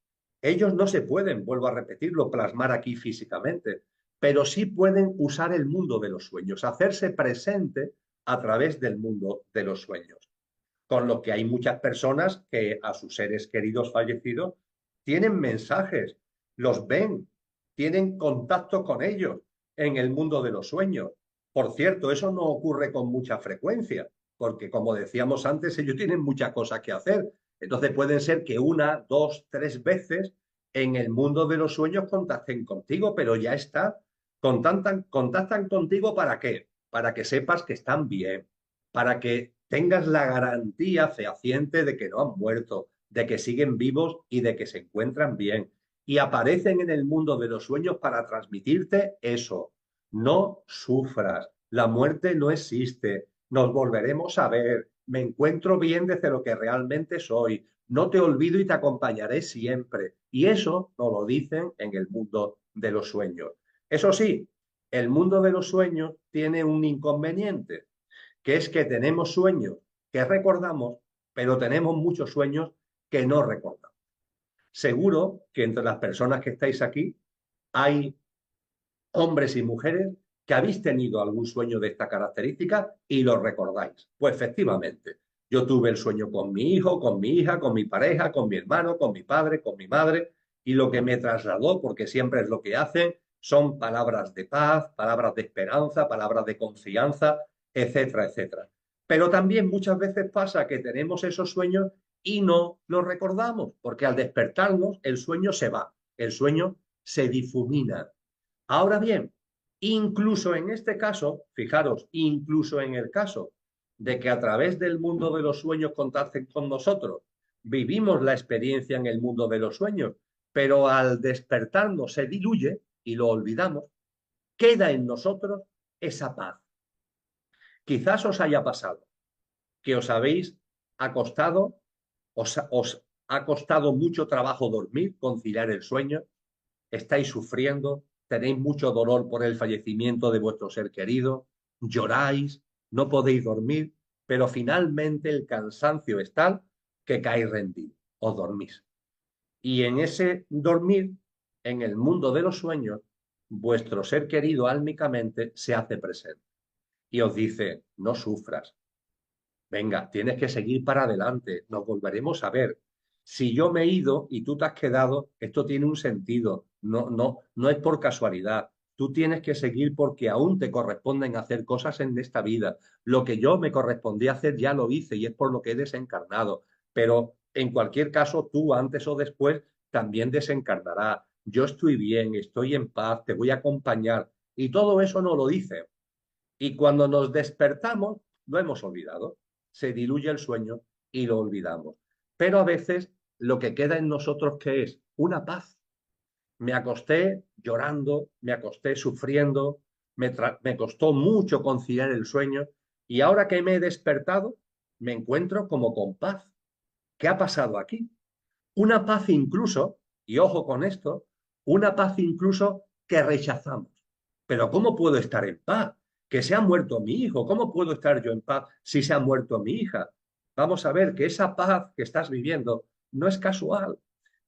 ellos no se pueden, vuelvo a repetirlo, plasmar aquí físicamente, pero sí pueden usar el mundo de los sueños, hacerse presente a través del mundo de los sueños. Con lo que hay muchas personas que a sus seres queridos fallecidos tienen mensajes, los ven, tienen contacto con ellos en el mundo de los sueños. Por cierto, eso no ocurre con mucha frecuencia, porque como decíamos antes, ellos tienen muchas cosas que hacer. Entonces pueden ser que una, dos, tres veces en el mundo de los sueños contacten contigo, pero ya está. Contactan contigo ¿para qué? Para que sepas que están bien, para que tengas la garantía fehaciente de que no han muerto, de que siguen vivos y de que se encuentran bien. Y aparecen en el mundo de los sueños para transmitirte eso. No sufras, la muerte no existe, nos volveremos a ver, me encuentro bien desde lo que realmente soy, no te olvido y te acompañaré siempre. Y eso nos lo dicen en el mundo de los sueños. Eso sí, el mundo de los sueños tiene un inconveniente, que es que tenemos sueños que recordamos, pero tenemos muchos sueños que no recordamos. Seguro que entre las personas que estáis aquí hay hombres y mujeres que habéis tenido algún sueño de esta característica y lo recordáis. Pues efectivamente, yo tuve el sueño con mi hijo, con mi hija, con mi pareja, con mi hermano, con mi padre, con mi madre, y lo que me trasladó, porque siempre es lo que hacen, son palabras de paz, palabras de esperanza, palabras de confianza, etcétera, etcétera. Pero también muchas veces pasa que tenemos esos sueños y no los recordamos, porque al despertarnos el sueño se va, el sueño se difumina. Ahora bien, incluso en este caso, fijaros, incluso en el caso de que a través del mundo de los sueños contacten con nosotros, vivimos la experiencia en el mundo de los sueños, pero al despertarnos se diluye y lo olvidamos, queda en nosotros esa paz. Quizás os haya pasado que os habéis acostado, os ha costado mucho trabajo dormir, conciliar el sueño, estáis sufriendo, tenéis mucho dolor por el fallecimiento de vuestro ser querido, lloráis, no podéis dormir, pero finalmente el cansancio es tal que caéis rendido, os dormís. Y en ese dormir, en el mundo de los sueños, vuestro ser querido álmicamente se hace presente y os dice, no sufras, venga, tienes que seguir para adelante, nos volveremos a ver. Si yo me he ido y tú te has quedado, esto tiene un sentido, no es por casualidad. Tú tienes que seguir porque aún te corresponden hacer cosas en esta vida. Lo que yo me correspondía hacer ya lo hice y es por lo que he desencarnado. Pero en cualquier caso, tú antes o después también desencarnarás. Yo estoy bien, estoy en paz, te voy a acompañar. Y todo eso no lo dice. Y cuando nos despertamos, lo hemos olvidado. Se diluye el sueño y lo olvidamos. Pero a veces lo que queda en nosotros, ¿qué es? Una paz. Me acosté llorando, me acosté sufriendo, me costó mucho conciliar el sueño y ahora que me he despertado, me encuentro como con paz. ¿Qué ha pasado aquí? Una paz incluso, y ojo con esto, una paz incluso que rechazamos. Pero ¿cómo puedo estar en paz? Que se ha muerto mi hijo. ¿Cómo puedo estar yo en paz si se ha muerto mi hija? Vamos a ver que esa paz que estás viviendo no es casual.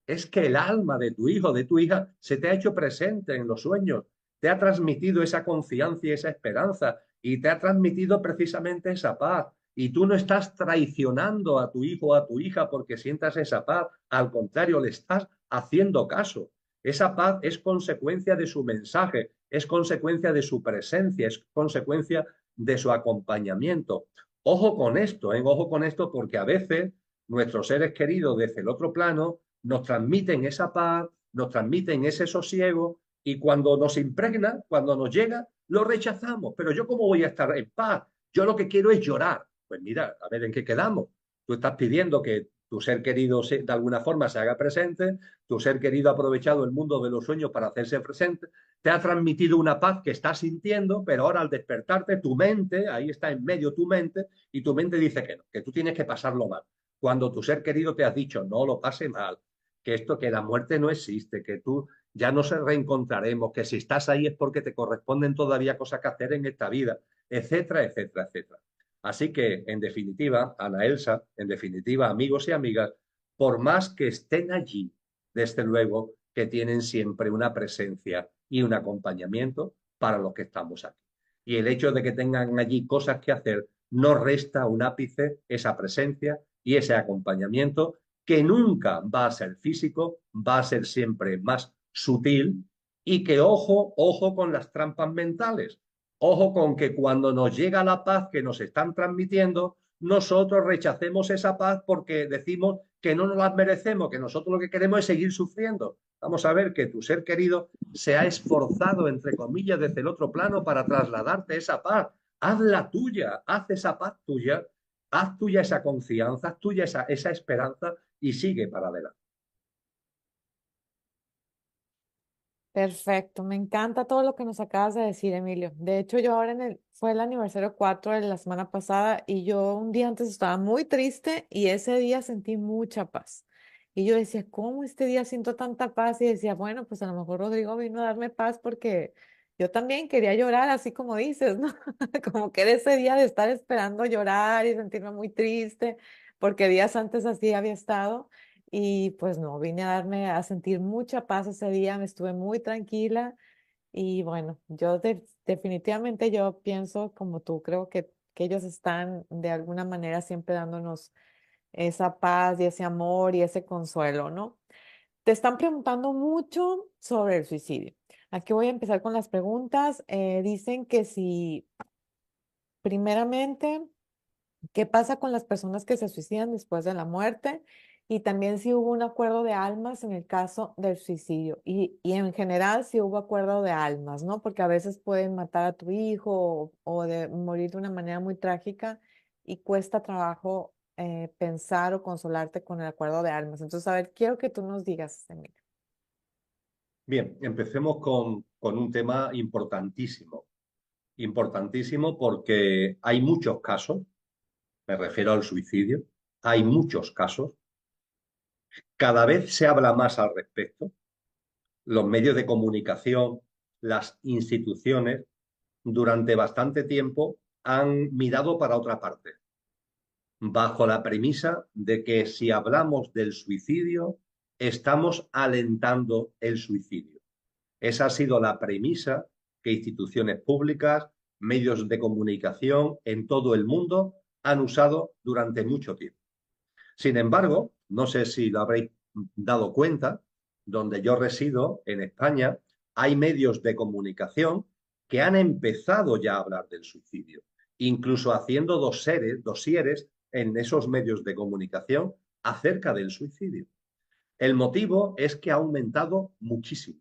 Es que el alma de tu hijo, de tu hija, se te ha hecho presente en los sueños, te ha transmitido esa confianza y esa esperanza y te ha transmitido precisamente esa paz. Y tú no estás traicionando a tu hijo o a tu hija porque sientas esa paz, al contrario, le estás haciendo caso. Esa paz es consecuencia de su mensaje, es consecuencia de su presencia, es consecuencia de su acompañamiento. Ojo con esto, ojo con esto, porque a veces nuestros seres queridos desde el otro plano nos transmiten esa paz, nos transmiten ese sosiego y cuando nos impregna, cuando nos llega, lo rechazamos. Pero yo cómo voy a estar en paz? Yo lo que quiero es llorar. Pues mira, a ver en qué quedamos. Tú estás pidiendo que tu ser querido de alguna forma se haga presente, tu ser querido ha aprovechado el mundo de los sueños para hacerse presente, te ha transmitido una paz que estás sintiendo, pero ahora al despertarte, tu mente, ahí está en medio tu mente, y tu mente dice que no, que tú tienes que pasarlo mal. Cuando tu ser querido te ha dicho, no lo pase mal, que esto, que la muerte no existe, que tú ya nos reencontraremos, que si estás ahí es porque te corresponden todavía cosas que hacer en esta vida, etcétera, etcétera, etcétera. Así que, en definitiva, Ana Elsa, en definitiva, amigos y amigas, por más que estén allí, desde luego que tienen siempre una presencia y un acompañamiento para los que estamos aquí. Y el hecho de que tengan allí cosas que hacer no resta un ápice esa presencia y ese acompañamiento que nunca va a ser físico, va a ser siempre más sutil y que ojo con las trampas mentales. Ojo con que cuando nos llega la paz que nos están transmitiendo, nosotros rechacemos esa paz porque decimos que no nos la merecemos, que nosotros lo que queremos es seguir sufriendo. Vamos a ver que tu ser querido se ha esforzado, entre comillas, desde el otro plano para trasladarte esa paz. Haz la tuya, haz esa paz tuya, haz tuya esa confianza, haz tuya esa esperanza y sigue para adelante. Perfecto, me encanta todo lo que nos acabas de decir, Emilio. De hecho, yo ahora fue el aniversario 4 de la semana pasada y yo un día antes estaba muy triste y ese día sentí mucha paz. Y yo decía, ¿cómo este día siento tanta paz? Y decía, bueno, pues a lo mejor Rodrigo vino a darme paz porque yo también quería llorar, así como dices, ¿no? Como que era ese día de estar esperando llorar y sentirme muy triste, porque días antes así había estado. Y pues no, vine a darme a sentir mucha paz ese día, me estuve muy tranquila y bueno, yo definitivamente yo pienso como tú, creo que ellos están de alguna manera siempre dándonos esa paz y ese amor y ese consuelo, ¿no? Te están preguntando mucho sobre el suicidio. Aquí voy a empezar con las preguntas. Dicen que si, primeramente, ¿qué pasa con las personas que se suicidan después de la muerte? Y también si hubo un acuerdo de almas en el caso del suicidio. Y en general si hubo acuerdo de almas, ¿no? Porque a veces pueden matar a tu hijo o de morir de una manera muy trágica y cuesta trabajo pensar o consolarte con el acuerdo de almas. Entonces, a ver, quiero que tú nos digas, Emilio. Bien, empecemos con un tema importantísimo. Importantísimo porque hay muchos casos, me refiero al suicidio, hay muchos casos, cada vez se habla más al respecto, los medios de comunicación, las instituciones, durante bastante tiempo han mirado para otra parte, bajo la premisa de que si hablamos del suicidio, estamos alentando el suicidio. Esa ha sido la premisa que instituciones públicas, medios de comunicación en todo el mundo han usado durante mucho tiempo. Sin embargo, no sé si lo habréis dado cuenta, donde yo resido, en España, hay medios de comunicación que han empezado ya a hablar del suicidio, incluso haciendo dosieres en esos medios de comunicación acerca del suicidio. El motivo es que ha aumentado muchísimo.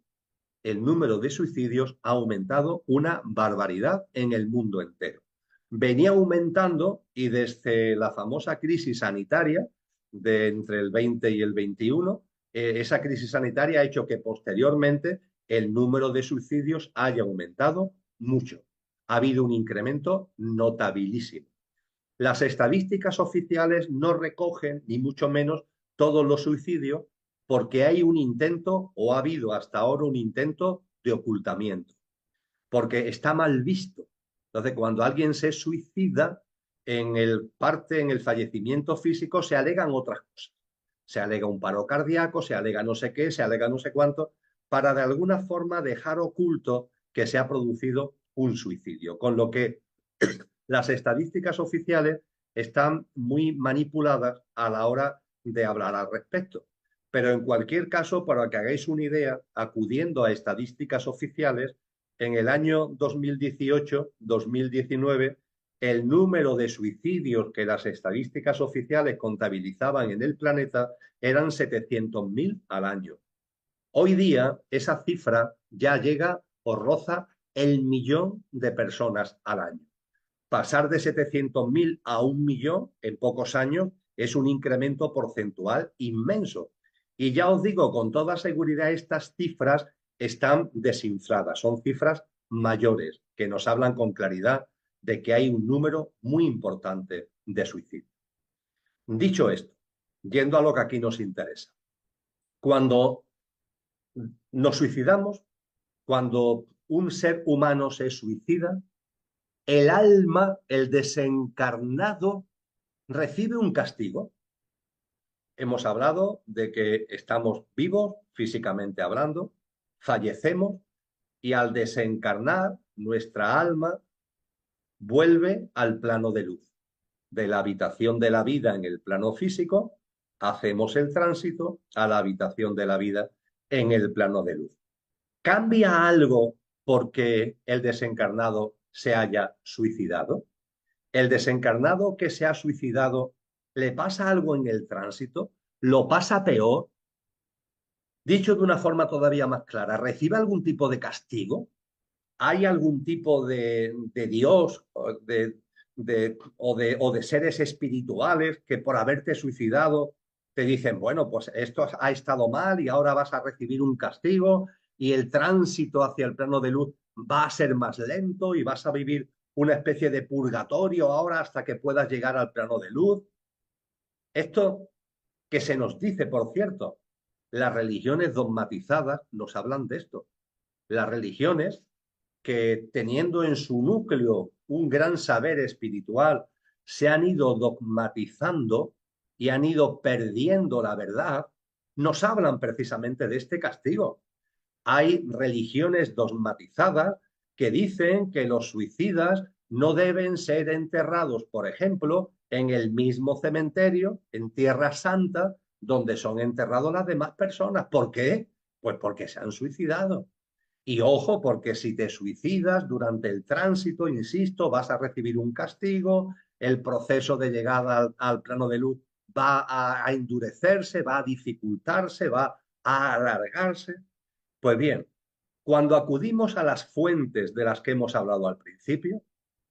El número de suicidios ha aumentado una barbaridad en el mundo entero. Venía aumentando y desde la famosa crisis sanitaria de entre el 20 y el 21, esa crisis sanitaria ha hecho que posteriormente el número de suicidios haya aumentado mucho. Ha habido un incremento notabilísimo. Las estadísticas oficiales no recogen, ni mucho menos, todos los suicidios, porque hay un intento, o ha habido hasta ahora un intento de ocultamiento, porque está mal visto. Entonces, cuando alguien se suicida, en el fallecimiento físico se alegan otras cosas. Se alega un paro cardíaco, se alega no sé qué, se alega no sé cuánto, para de alguna forma dejar oculto que se ha producido un suicidio. Con lo que las estadísticas oficiales están muy manipuladas a la hora de hablar al respecto. Pero en cualquier caso, para que hagáis una idea, acudiendo a estadísticas oficiales, en el año 2018-2019, el número de suicidios que las estadísticas oficiales contabilizaban en el planeta eran 700.000 al año. Hoy día esa cifra ya llega o roza el millón de personas al año. Pasar de 700.000 a 1 millón en pocos años es un incremento porcentual inmenso. Y ya os digo, con toda seguridad, estas cifras están desinfladas, son cifras mayores que nos hablan con claridad de que hay un número muy importante de suicidios. Dicho esto, yendo a lo que aquí nos interesa, cuando nos suicidamos, cuando un ser humano se suicida, el alma, el desencarnado, recibe un castigo. Hemos hablado de que estamos vivos, físicamente hablando, fallecemos y al desencarnar, nuestra alma vuelve al plano de luz. De la habitación de la vida en el plano físico, hacemos el tránsito a la habitación de la vida en el plano de luz. ¿Cambia algo porque el desencarnado se haya suicidado? ¿El desencarnado que se ha suicidado le pasa algo en el tránsito? ¿Lo pasa peor? Dicho de una forma todavía más clara, ¿recibe algún tipo de castigo? ¿Hay algún tipo de Dios o de seres espirituales que por haberte suicidado te dicen, bueno, pues esto ha estado mal y ahora vas a recibir un castigo y el tránsito hacia el plano de luz va a ser más lento y vas a vivir una especie de purgatorio ahora hasta que puedas llegar al plano de luz? Esto que se nos dice, por cierto, las religiones dogmatizadas nos hablan de esto. Las religiones que teniendo en su núcleo un gran saber espiritual, se han ido dogmatizando y han ido perdiendo la verdad, nos hablan precisamente de este castigo. Hay religiones dogmatizadas que dicen que los suicidas no deben ser enterrados, por ejemplo, en el mismo cementerio, en Tierra Santa, donde son enterrados las demás personas. ¿Por qué? Pues porque se han suicidado. Y ojo, porque si te suicidas durante el tránsito, insisto, vas a recibir un castigo, el proceso de llegada al plano de luz va a endurecerse, va a dificultarse, va a alargarse. Pues bien, cuando acudimos a las fuentes de las que hemos hablado al principio,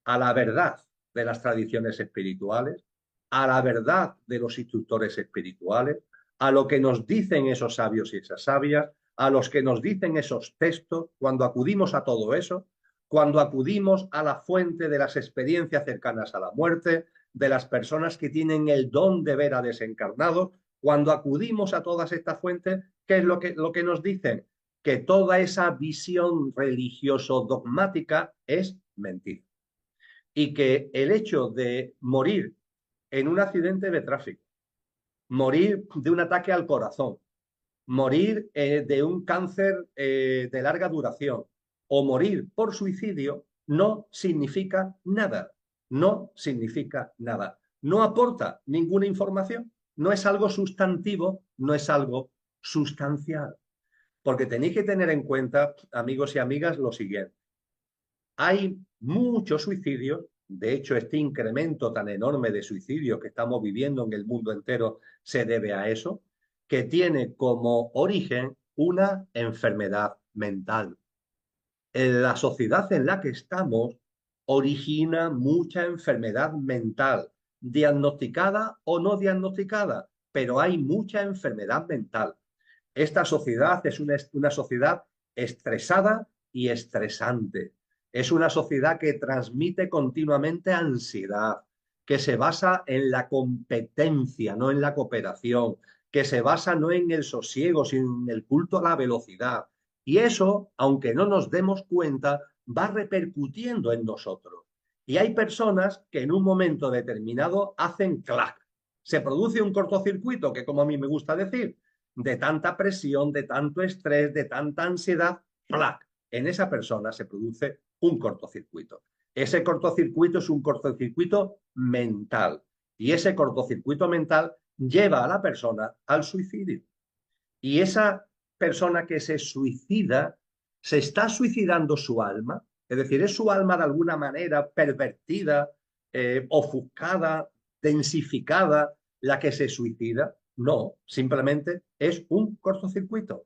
a la verdad de las tradiciones espirituales, a la verdad de los instructores espirituales, a lo que nos dicen esos sabios y esas sabias, a los que nos dicen esos textos, cuando acudimos a todo eso, cuando acudimos a la fuente de las experiencias cercanas a la muerte, de las personas que tienen el don de ver a desencarnados, cuando acudimos a todas estas fuentes, ¿qué es lo que nos dicen? Que toda esa visión religioso-dogmática es mentira y que el hecho de morir en un accidente de tráfico, morir de un ataque al corazón, morir de un cáncer de larga duración o morir por suicidio no significa nada, no significa nada, no aporta ninguna información, no es algo sustantivo, no es algo sustancial. Porque tenéis que tener en cuenta, amigos y amigas, lo siguiente. Hay muchos suicidios, de hecho este incremento tan enorme de suicidios que estamos viviendo en el mundo entero se debe a eso, que tiene como origen una enfermedad mental. La sociedad en la que estamos origina mucha enfermedad mental, diagnosticada o no diagnosticada, pero hay mucha enfermedad mental. Esta sociedad es una sociedad estresada y estresante. Es una sociedad que transmite continuamente ansiedad, que se basa en la competencia, no en la cooperación, que se basa no en el sosiego, sino en el culto a la velocidad. Y eso, aunque no nos demos cuenta, va repercutiendo en nosotros. Y hay personas que en un momento determinado hacen clac. Se produce un cortocircuito, que como a mí me gusta decir, de tanta presión, de tanto estrés, de tanta ansiedad, ¡plac! En esa persona se produce un cortocircuito. Ese cortocircuito es un cortocircuito mental y ese cortocircuito mental lleva a la persona al suicidio. Y esa persona que se suicida, se está suicidando su alma, es decir, es su alma de alguna manera pervertida, ofuscada, densificada, la que se suicida. No, simplemente es un cortocircuito.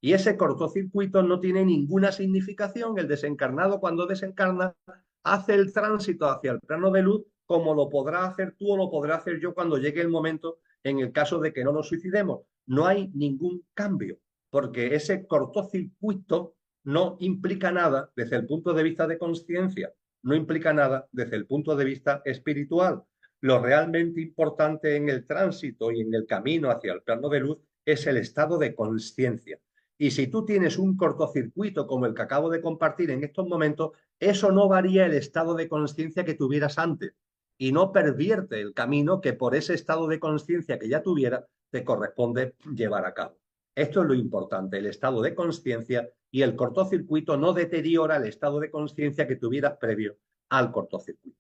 Y ese cortocircuito no tiene ninguna significación. El desencarnado, cuando desencarna, hace el tránsito hacia el plano de luz como lo podrá hacer tú o lo podrá hacer yo cuando llegue el momento en el caso de que no nos suicidemos. No hay ningún cambio, porque ese cortocircuito no implica nada desde el punto de vista de conciencia, no implica nada desde el punto de vista espiritual. Lo realmente importante en el tránsito y en el camino hacia el plano de luz es el estado de conciencia. Y si tú tienes un cortocircuito como el que acabo de compartir en estos momentos, eso no varía el estado de conciencia que tuvieras antes y no pervierte el camino que por ese estado de conciencia que ya tuviera te corresponde llevar a cabo. Esto es lo importante, el estado de conciencia, y el cortocircuito no deteriora el estado de conciencia que tuvieras previo al cortocircuito.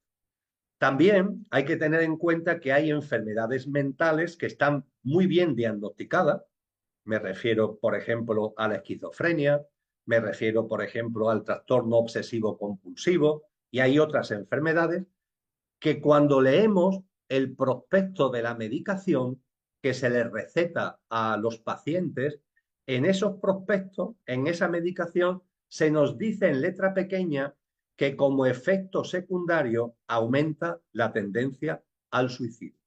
También hay que tener en cuenta que hay enfermedades mentales que están muy bien diagnosticadas. Me refiero, por ejemplo, a la esquizofrenia, me refiero, por ejemplo, al trastorno obsesivo compulsivo, y hay otras enfermedades que cuando leemos el prospecto de la medicación que se les receta a los pacientes, en esos prospectos, en esa medicación, se nos dice en letra pequeña que como efecto secundario aumenta la tendencia al suicidio.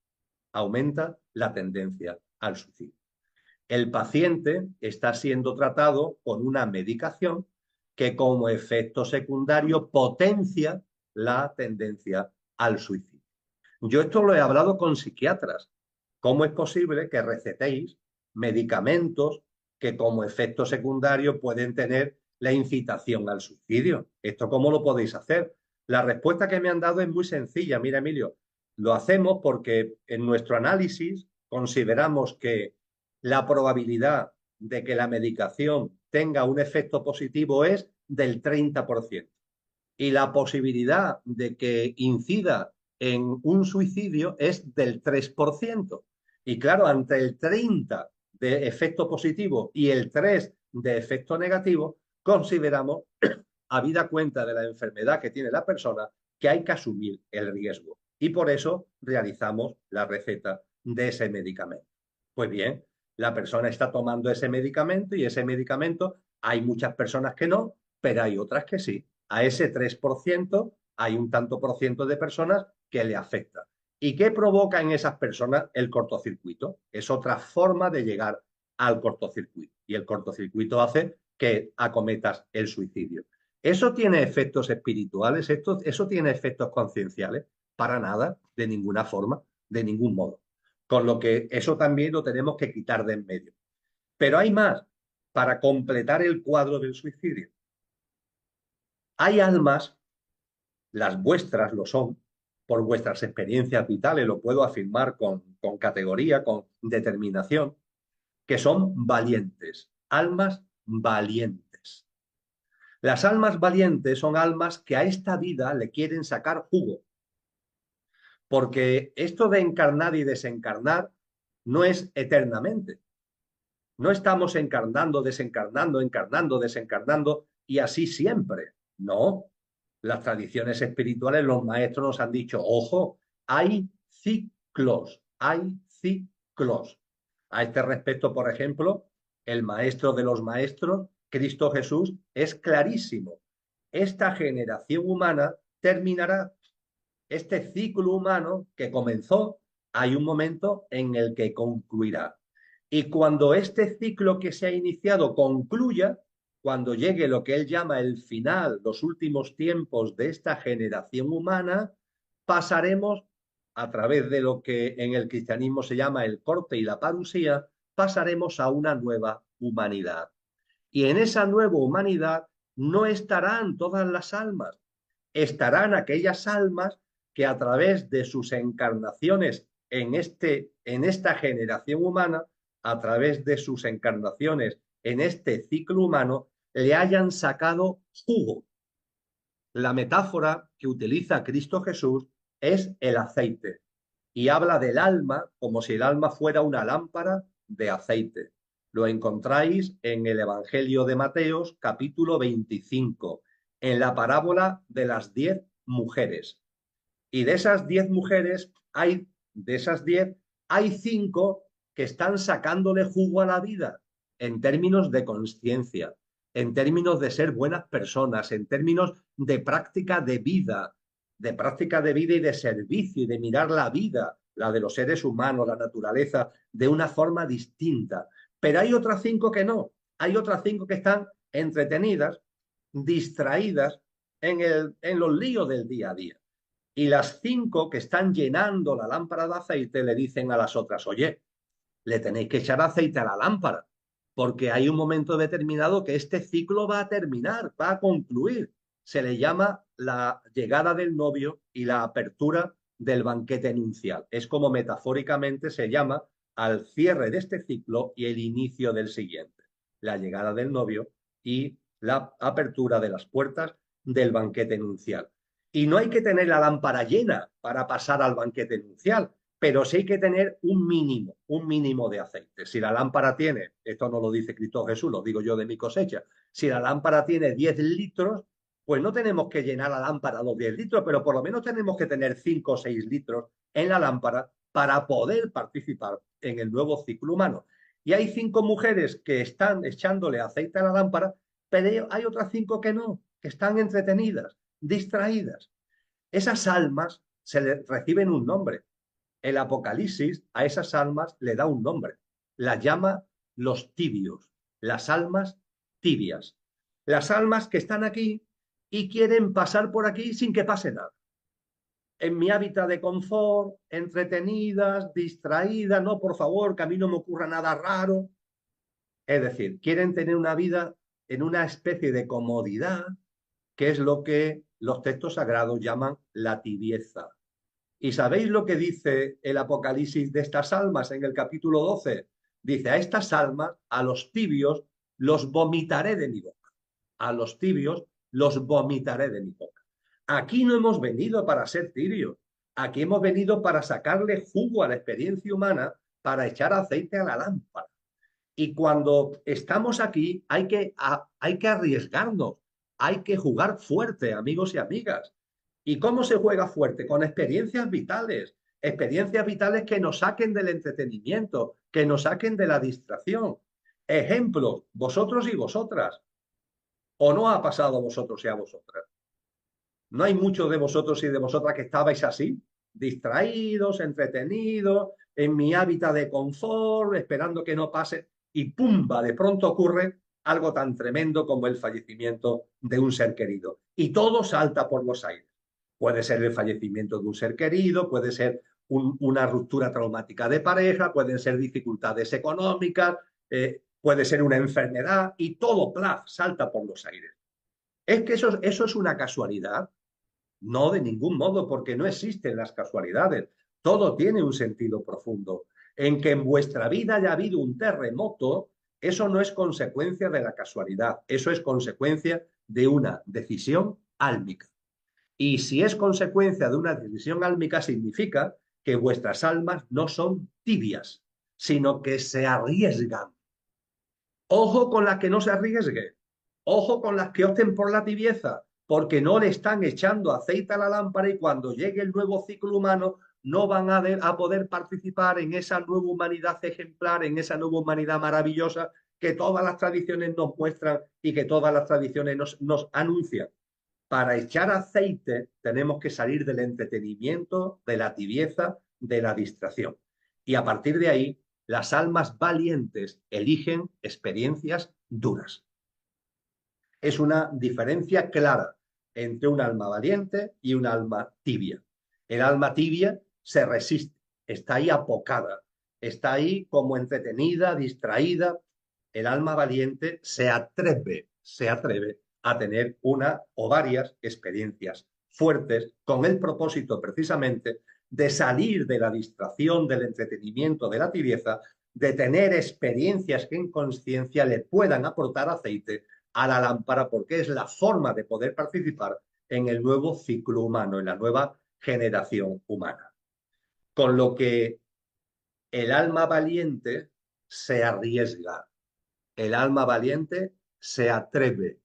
Aumenta la tendencia al suicidio. El paciente está siendo tratado con una medicación que como efecto secundario potencia la tendencia al suicidio. Yo esto lo he hablado con psiquiatras. ¿Cómo es posible que recetéis medicamentos que como efecto secundario pueden tener la incitación al suicidio? ¿Esto cómo lo podéis hacer? La respuesta que me han dado es muy sencilla. Mira, Emilio, lo hacemos porque en nuestro análisis consideramos que la probabilidad de que la medicación tenga un efecto positivo es del 30% y la posibilidad de que incida en un suicidio es del 3%. Y claro, ante el 30 de efecto positivo y el 3 de efecto negativo, consideramos, habida cuenta de la enfermedad que tiene la persona, que hay que asumir el riesgo. Y por eso realizamos la receta de ese medicamento. Pues bien, la persona está tomando ese medicamento y ese medicamento hay muchas personas que no, pero hay otras que sí. A ese 3% hay un tanto por ciento de personas que le afecta. ¿Y qué provoca en esas personas el cortocircuito? Es otra forma de llegar al cortocircuito. Y el cortocircuito hace que acometas el suicidio. ¿Eso tiene efectos espirituales? ¿Eso tiene efectos concienciales? Para nada, de ninguna forma, de ningún modo. Con lo que eso también lo tenemos que quitar de en medio. Pero hay más para completar el cuadro del suicidio. Hay almas, las vuestras lo son, por vuestras experiencias vitales, lo puedo afirmar con categoría, con determinación, que son valientes, almas valientes. Las almas valientes son almas que a esta vida le quieren sacar jugo, porque esto de encarnar y desencarnar no es eternamente. No estamos encarnando, desencarnando, encarnando, desencarnando y así siempre. No. Las tradiciones espirituales, los maestros nos han dicho, ojo, hay ciclos, hay ciclos. A este respecto, por ejemplo, el maestro de los maestros, Cristo Jesús, es clarísimo. Esta generación humana terminará. Este ciclo humano que comenzó, hay un momento en el que concluirá. Y cuando este ciclo que se ha iniciado concluya, cuando llegue lo que él llama el final, los últimos tiempos de esta generación humana, pasaremos a través de lo que en el cristianismo se llama el corte y la parusía, pasaremos a una nueva humanidad. Y en esa nueva humanidad no estarán todas las almas, estarán aquellas almas que a través de sus encarnaciones en esta generación humana, a través de sus encarnaciones en este ciclo humano, le hayan sacado jugo. La metáfora que utiliza Cristo Jesús es el aceite y habla del alma como si el alma fuera una lámpara de aceite. Lo encontráis en el Evangelio de Mateos, capítulo 25, en la parábola de las 10 mujeres. Y de esas 10 mujeres, de esas 10, hay 5 que están sacándole jugo a la vida en términos de conciencia, en términos de ser buenas personas, en términos de práctica de vida y de servicio y de mirar la vida, la de los seres humanos, la naturaleza, de una forma distinta. Pero hay otras 5 que no. Hay otras 5 que están entretenidas, distraídas en los líos del día a día. Y las 5 que están llenando la lámpara de aceite le dicen a las otras, oye, le tenéis que echar aceite a la lámpara, porque hay un momento determinado que este ciclo va a terminar, va a concluir. Se le llama la llegada del novio y la apertura del banquete nupcial. Es como metafóricamente se llama al cierre de este ciclo y el inicio del siguiente. La llegada del novio y la apertura de las puertas del banquete nupcial. Y no hay que tener la lámpara llena para pasar al banquete nupcial, pero sí hay que tener un mínimo de aceite. Si la lámpara tiene, esto no lo dice Cristo Jesús, lo digo yo de mi cosecha, si la lámpara tiene 10 litros, pues no tenemos que llenar la lámpara a los 10 litros, pero por lo menos tenemos que tener 5 o 6 litros en la lámpara para poder participar en el nuevo ciclo humano. Y hay 5 mujeres que están echándole aceite a la lámpara, pero hay otras 5 que no, que están entretenidas, distraídas. Esas almas reciben un nombre. El Apocalipsis a esas almas le da un nombre. Las llama los tibios, las almas tibias. Las almas que están aquí y quieren pasar por aquí sin que pase nada. En mi hábitat de confort, entretenidas, distraídas, no, por favor, que a mí no me ocurra nada raro. Es decir, quieren tener una vida en una especie de comodidad, que es lo que los textos sagrados llaman la tibieza. ¿Y sabéis lo que dice el Apocalipsis de estas almas en el capítulo 12? Dice, a estas almas, a los tibios, los vomitaré de mi boca. A los tibios los vomitaré de mi boca. Aquí no hemos venido para ser tibios. Aquí hemos venido para sacarle jugo a la experiencia humana, para echar aceite a la lámpara. Y cuando estamos aquí hay que arriesgarnos, hay que jugar fuerte, amigos y amigas. ¿Y cómo se juega fuerte? Con experiencias vitales que nos saquen del entretenimiento, que nos saquen de la distracción. Ejemplo, vosotros y vosotras. ¿O no ha pasado a vosotros y a vosotras? ¿No hay muchos de vosotros y de vosotras que estabais así, distraídos, entretenidos, en mi hábitat de confort, esperando que no pase, y ¡pumba! De pronto ocurre algo tan tremendo como el fallecimiento de un ser querido. Y todo salta por los aires. Puede ser el fallecimiento de un ser querido, puede ser una ruptura traumática de pareja, pueden ser dificultades económicas, puede ser una enfermedad, y todo, plaf, salta por los aires. ¿Es que eso es una casualidad? No, de ningún modo, porque no existen las casualidades. Todo tiene un sentido profundo. En que en vuestra vida haya habido un terremoto, eso no es consecuencia de la casualidad, eso es consecuencia de una decisión álmica. Y si es consecuencia de una decisión álmica, significa que vuestras almas no son tibias, sino que se arriesgan. Ojo con las que no se arriesguen. Ojo con las que opten por la tibieza, porque no le están echando aceite a la lámpara y cuando llegue el nuevo ciclo humano no van a poder participar en esa nueva humanidad ejemplar, en esa nueva humanidad maravillosa que todas las tradiciones nos muestran y que todas las tradiciones nos anuncian. Para echar aceite tenemos que salir del entretenimiento, de la tibieza, de la distracción. Y a partir de ahí, las almas valientes eligen experiencias duras. Es una diferencia clara entre un alma valiente y un alma tibia. El alma tibia se resiste, está ahí apocada, está ahí como entretenida, distraída. El alma valiente se atreve a tener una o varias experiencias fuertes con el propósito precisamente de salir de la distracción, del entretenimiento, de la tibieza, de tener experiencias que en conciencia le puedan aportar aceite a la lámpara, porque es la forma de poder participar en el nuevo ciclo humano, en la nueva generación humana. Con lo que el alma valiente se arriesga, el alma valiente se atreve,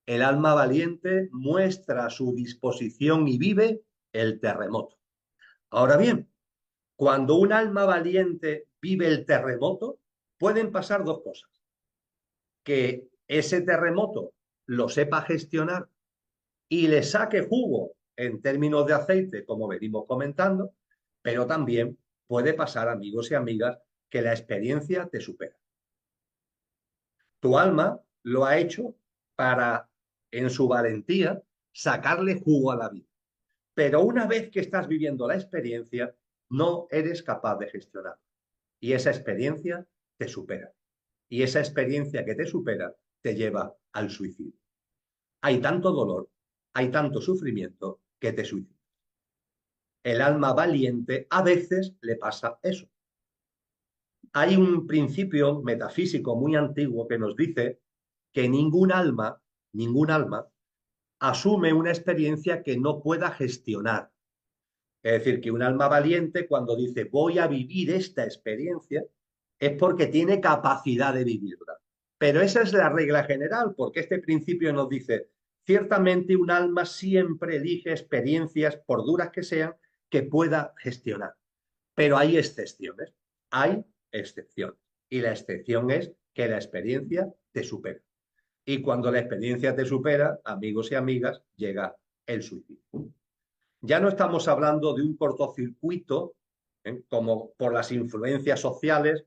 el alma valiente muestra su disposición y vive el terremoto. Ahora bien, cuando un alma valiente vive el terremoto, pueden pasar dos cosas. Que ese terremoto lo sepa gestionar y le saque jugo en términos de aceite, como venimos comentando, pero también puede pasar, amigos y amigas, que la experiencia te supera. Tu alma lo ha hecho para, en su valentía, sacarle jugo a la vida. Pero una vez que estás viviendo la experiencia, no eres capaz de gestionar. Y esa experiencia te supera. Y esa experiencia que te supera te lleva al suicidio. Hay tanto dolor, hay tanto sufrimiento que te suicidas. El alma valiente a veces le pasa eso. Hay un principio metafísico muy antiguo que nos dice que ningún alma asume una experiencia que no pueda gestionar. Es decir, que un alma valiente cuando dice voy a vivir esta experiencia es porque tiene capacidad de vivirla. Pero esa es la regla general, porque este principio nos dice, ciertamente un alma siempre elige experiencias, por duras que sean, que pueda gestionar. Pero hay excepciones, hay excepciones. Y la excepción es que la experiencia te supera. Y cuando la experiencia te supera, amigos y amigas, llega el suicidio. Ya no estamos hablando de un cortocircuito, como por las influencias sociales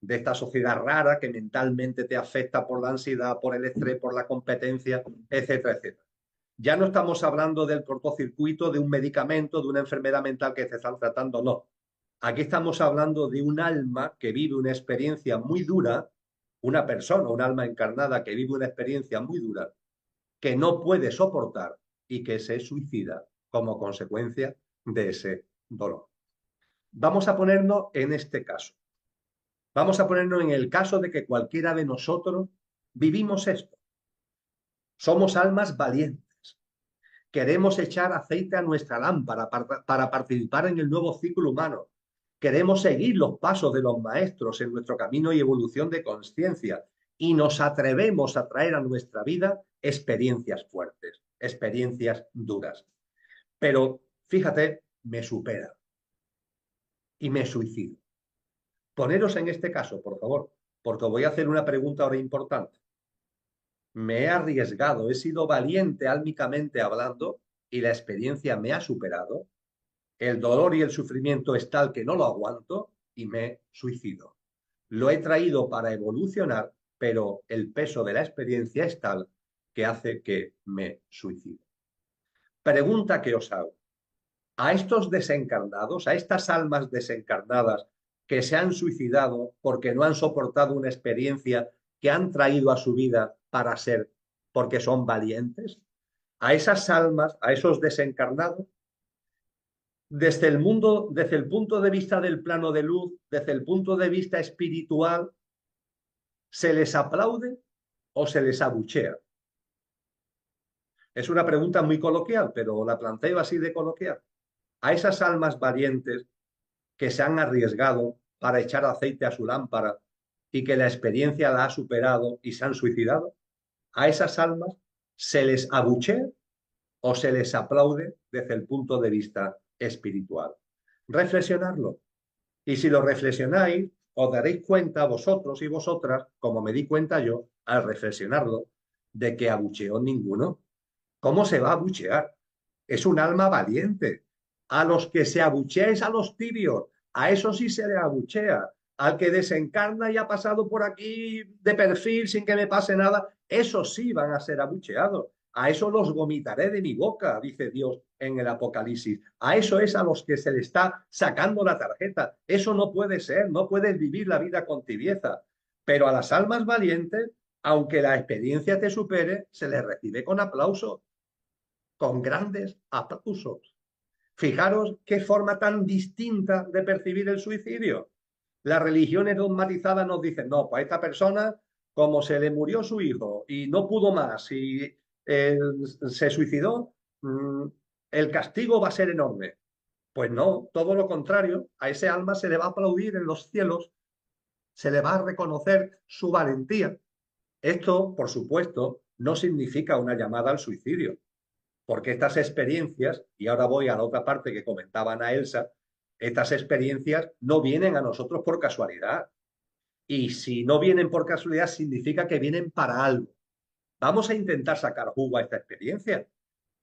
de esta sociedad rara que mentalmente te afecta por la ansiedad, por el estrés, por la competencia, etcétera, etcétera. Ya no estamos hablando del cortocircuito de un medicamento, de una enfermedad mental que te están tratando, no. Aquí estamos hablando de un alma que vive una experiencia muy dura, una persona, un alma encarnada que vive una experiencia muy dura, que no puede soportar y que se suicida como consecuencia de ese dolor. Vamos a ponernos en este caso. Vamos a ponernos en el caso de que cualquiera de nosotros vivimos esto. Somos almas valientes. Queremos echar aceite a nuestra lámpara para participar en el nuevo ciclo humano. queremos seguir los pasos de los maestros en nuestro camino y evolución de conciencia y nos atrevemos a traer a nuestra vida experiencias fuertes, experiencias duras. Pero fíjate, me supera y me suicido. Poneros en este caso, por favor, porque voy a hacer una pregunta ahora importante. Me he arriesgado, he sido valiente álmicamente hablando y la experiencia me ha superado. El dolor y el sufrimiento es tal que no lo aguanto y me suicido. Lo he traído para evolucionar, pero el peso de la experiencia es tal que hace que me suicide. Pregunta que os hago. A estos desencarnados, a estas almas desencarnadas que se han suicidado porque no han soportado una experiencia que han traído a su vida para ser, porque son valientes, a esas almas, a esos desencarnados, desde el mundo, desde el punto de vista del plano de luz, desde el punto de vista espiritual, ¿se les aplaude o se les abuchea? Es una pregunta muy coloquial, pero la planteo así de coloquial. A esas almas valientes que se han arriesgado para echar aceite a su lámpara y que la experiencia la ha superado y se han suicidado, a esas almas se les abuchea o se les aplaude desde el punto de vista espiritual. Reflexionarlo. Y si lo reflexionáis, os daréis cuenta vosotros y vosotras, como me di cuenta yo al reflexionarlo, de que abucheó ninguno. ¿Cómo se va a abuchear? Es un alma valiente. A los que se abuchea es a los tibios. A eso sí se le abuchea. Al que desencarna y ha pasado por aquí de perfil sin que me pase nada, esos sí van a ser abucheados. A eso los vomitaré de mi boca, dice Dios en el Apocalipsis. A eso es a los que se le está sacando la tarjeta. Eso no puede ser, no puedes vivir la vida con tibieza. Pero a las almas valientes, aunque la experiencia te supere, se les recibe con aplauso, con grandes aplausos. Fijaros qué forma tan distinta de percibir el suicidio. Las religiones dogmatizadas nos dicen, no, pues a esta persona, como se le murió su hijo y no pudo más y se suicidó, el castigo va a ser enorme. Pues no, todo lo contrario, a ese alma se le va a aplaudir en los cielos, se le va a reconocer su valentía. Esto, por supuesto, no significa una llamada al suicidio, porque estas experiencias, y ahora voy a la otra parte que comentaba Ana Elsa, estas experiencias no vienen a nosotros por casualidad. Y si no vienen por casualidad, significa que vienen para algo. Vamos a intentar sacar jugo a esta experiencia.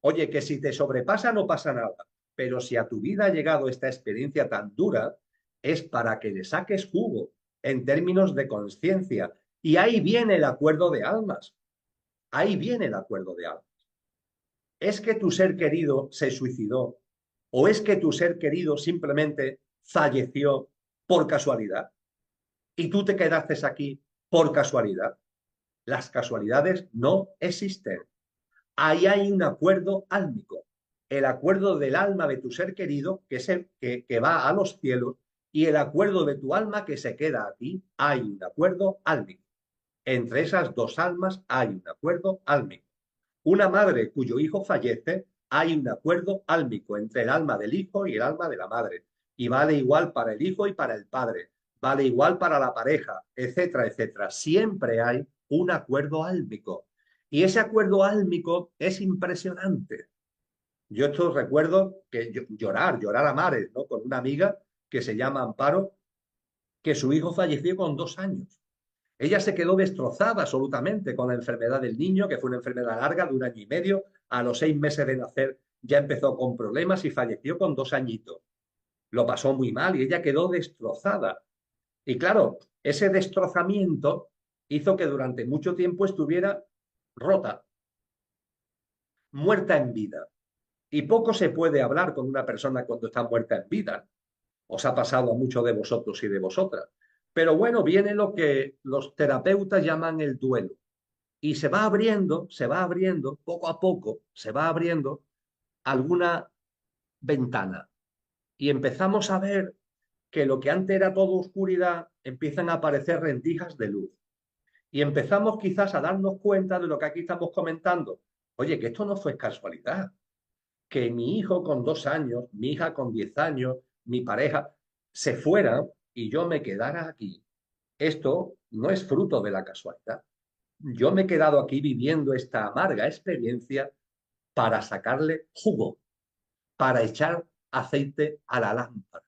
Oye, que si te sobrepasa no pasa nada, pero si a tu vida ha llegado esta experiencia tan dura, es para que le saques jugo en términos de conciencia. Y ahí viene el acuerdo de almas. Ahí viene el acuerdo de almas. ¿Es que tu ser querido se suicidó? ¿O es que tu ser querido simplemente falleció por casualidad? ¿Y tú te quedaste aquí por casualidad? Las casualidades no existen. Ahí hay un acuerdo álmico, el acuerdo del alma de tu ser querido que, que va a los cielos y el acuerdo de tu alma que se queda aquí. Hay un acuerdo álmico. Entre esas dos almas hay un acuerdo álmico. Una madre cuyo hijo fallece, hay un acuerdo álmico entre el alma del hijo y el alma de la madre. Y vale igual para el hijo y para el padre. Vale igual para la pareja, etcétera, etcétera. Siempre hay un acuerdo álmico. Y ese acuerdo álmico es impresionante. Yo esto recuerdo que llorar a mares, ¿no? Con una amiga que se llama Amparo, que su hijo falleció con 2 años. Ella se quedó destrozada absolutamente con la enfermedad del niño, que fue una enfermedad larga de 1 año y medio. A los 6 meses de nacer ya empezó con problemas y falleció con 2 añitos. Lo pasó muy mal y ella quedó destrozada. Y claro, ese destrozamiento hizo que durante mucho tiempo estuviera rota, muerta en vida. Y poco se puede hablar con una persona cuando está muerta en vida. Os ha pasado a muchos de vosotros y de vosotras. Pero bueno, viene lo que los terapeutas llaman el duelo. Y se va abriendo, poco a poco, se va abriendo alguna ventana. Y empezamos a ver que lo que antes era todo oscuridad, empiezan a aparecer rendijas de luz. Y empezamos quizás a darnos cuenta de lo que aquí estamos comentando. Oye, que esto no fue casualidad. Que mi hijo con 2 años, mi hija con 10 años, mi pareja, se fueran y yo me quedara aquí, esto no es fruto de la casualidad. Yo me he quedado aquí viviendo esta amarga experiencia para sacarle jugo, para echar aceite a la lámpara,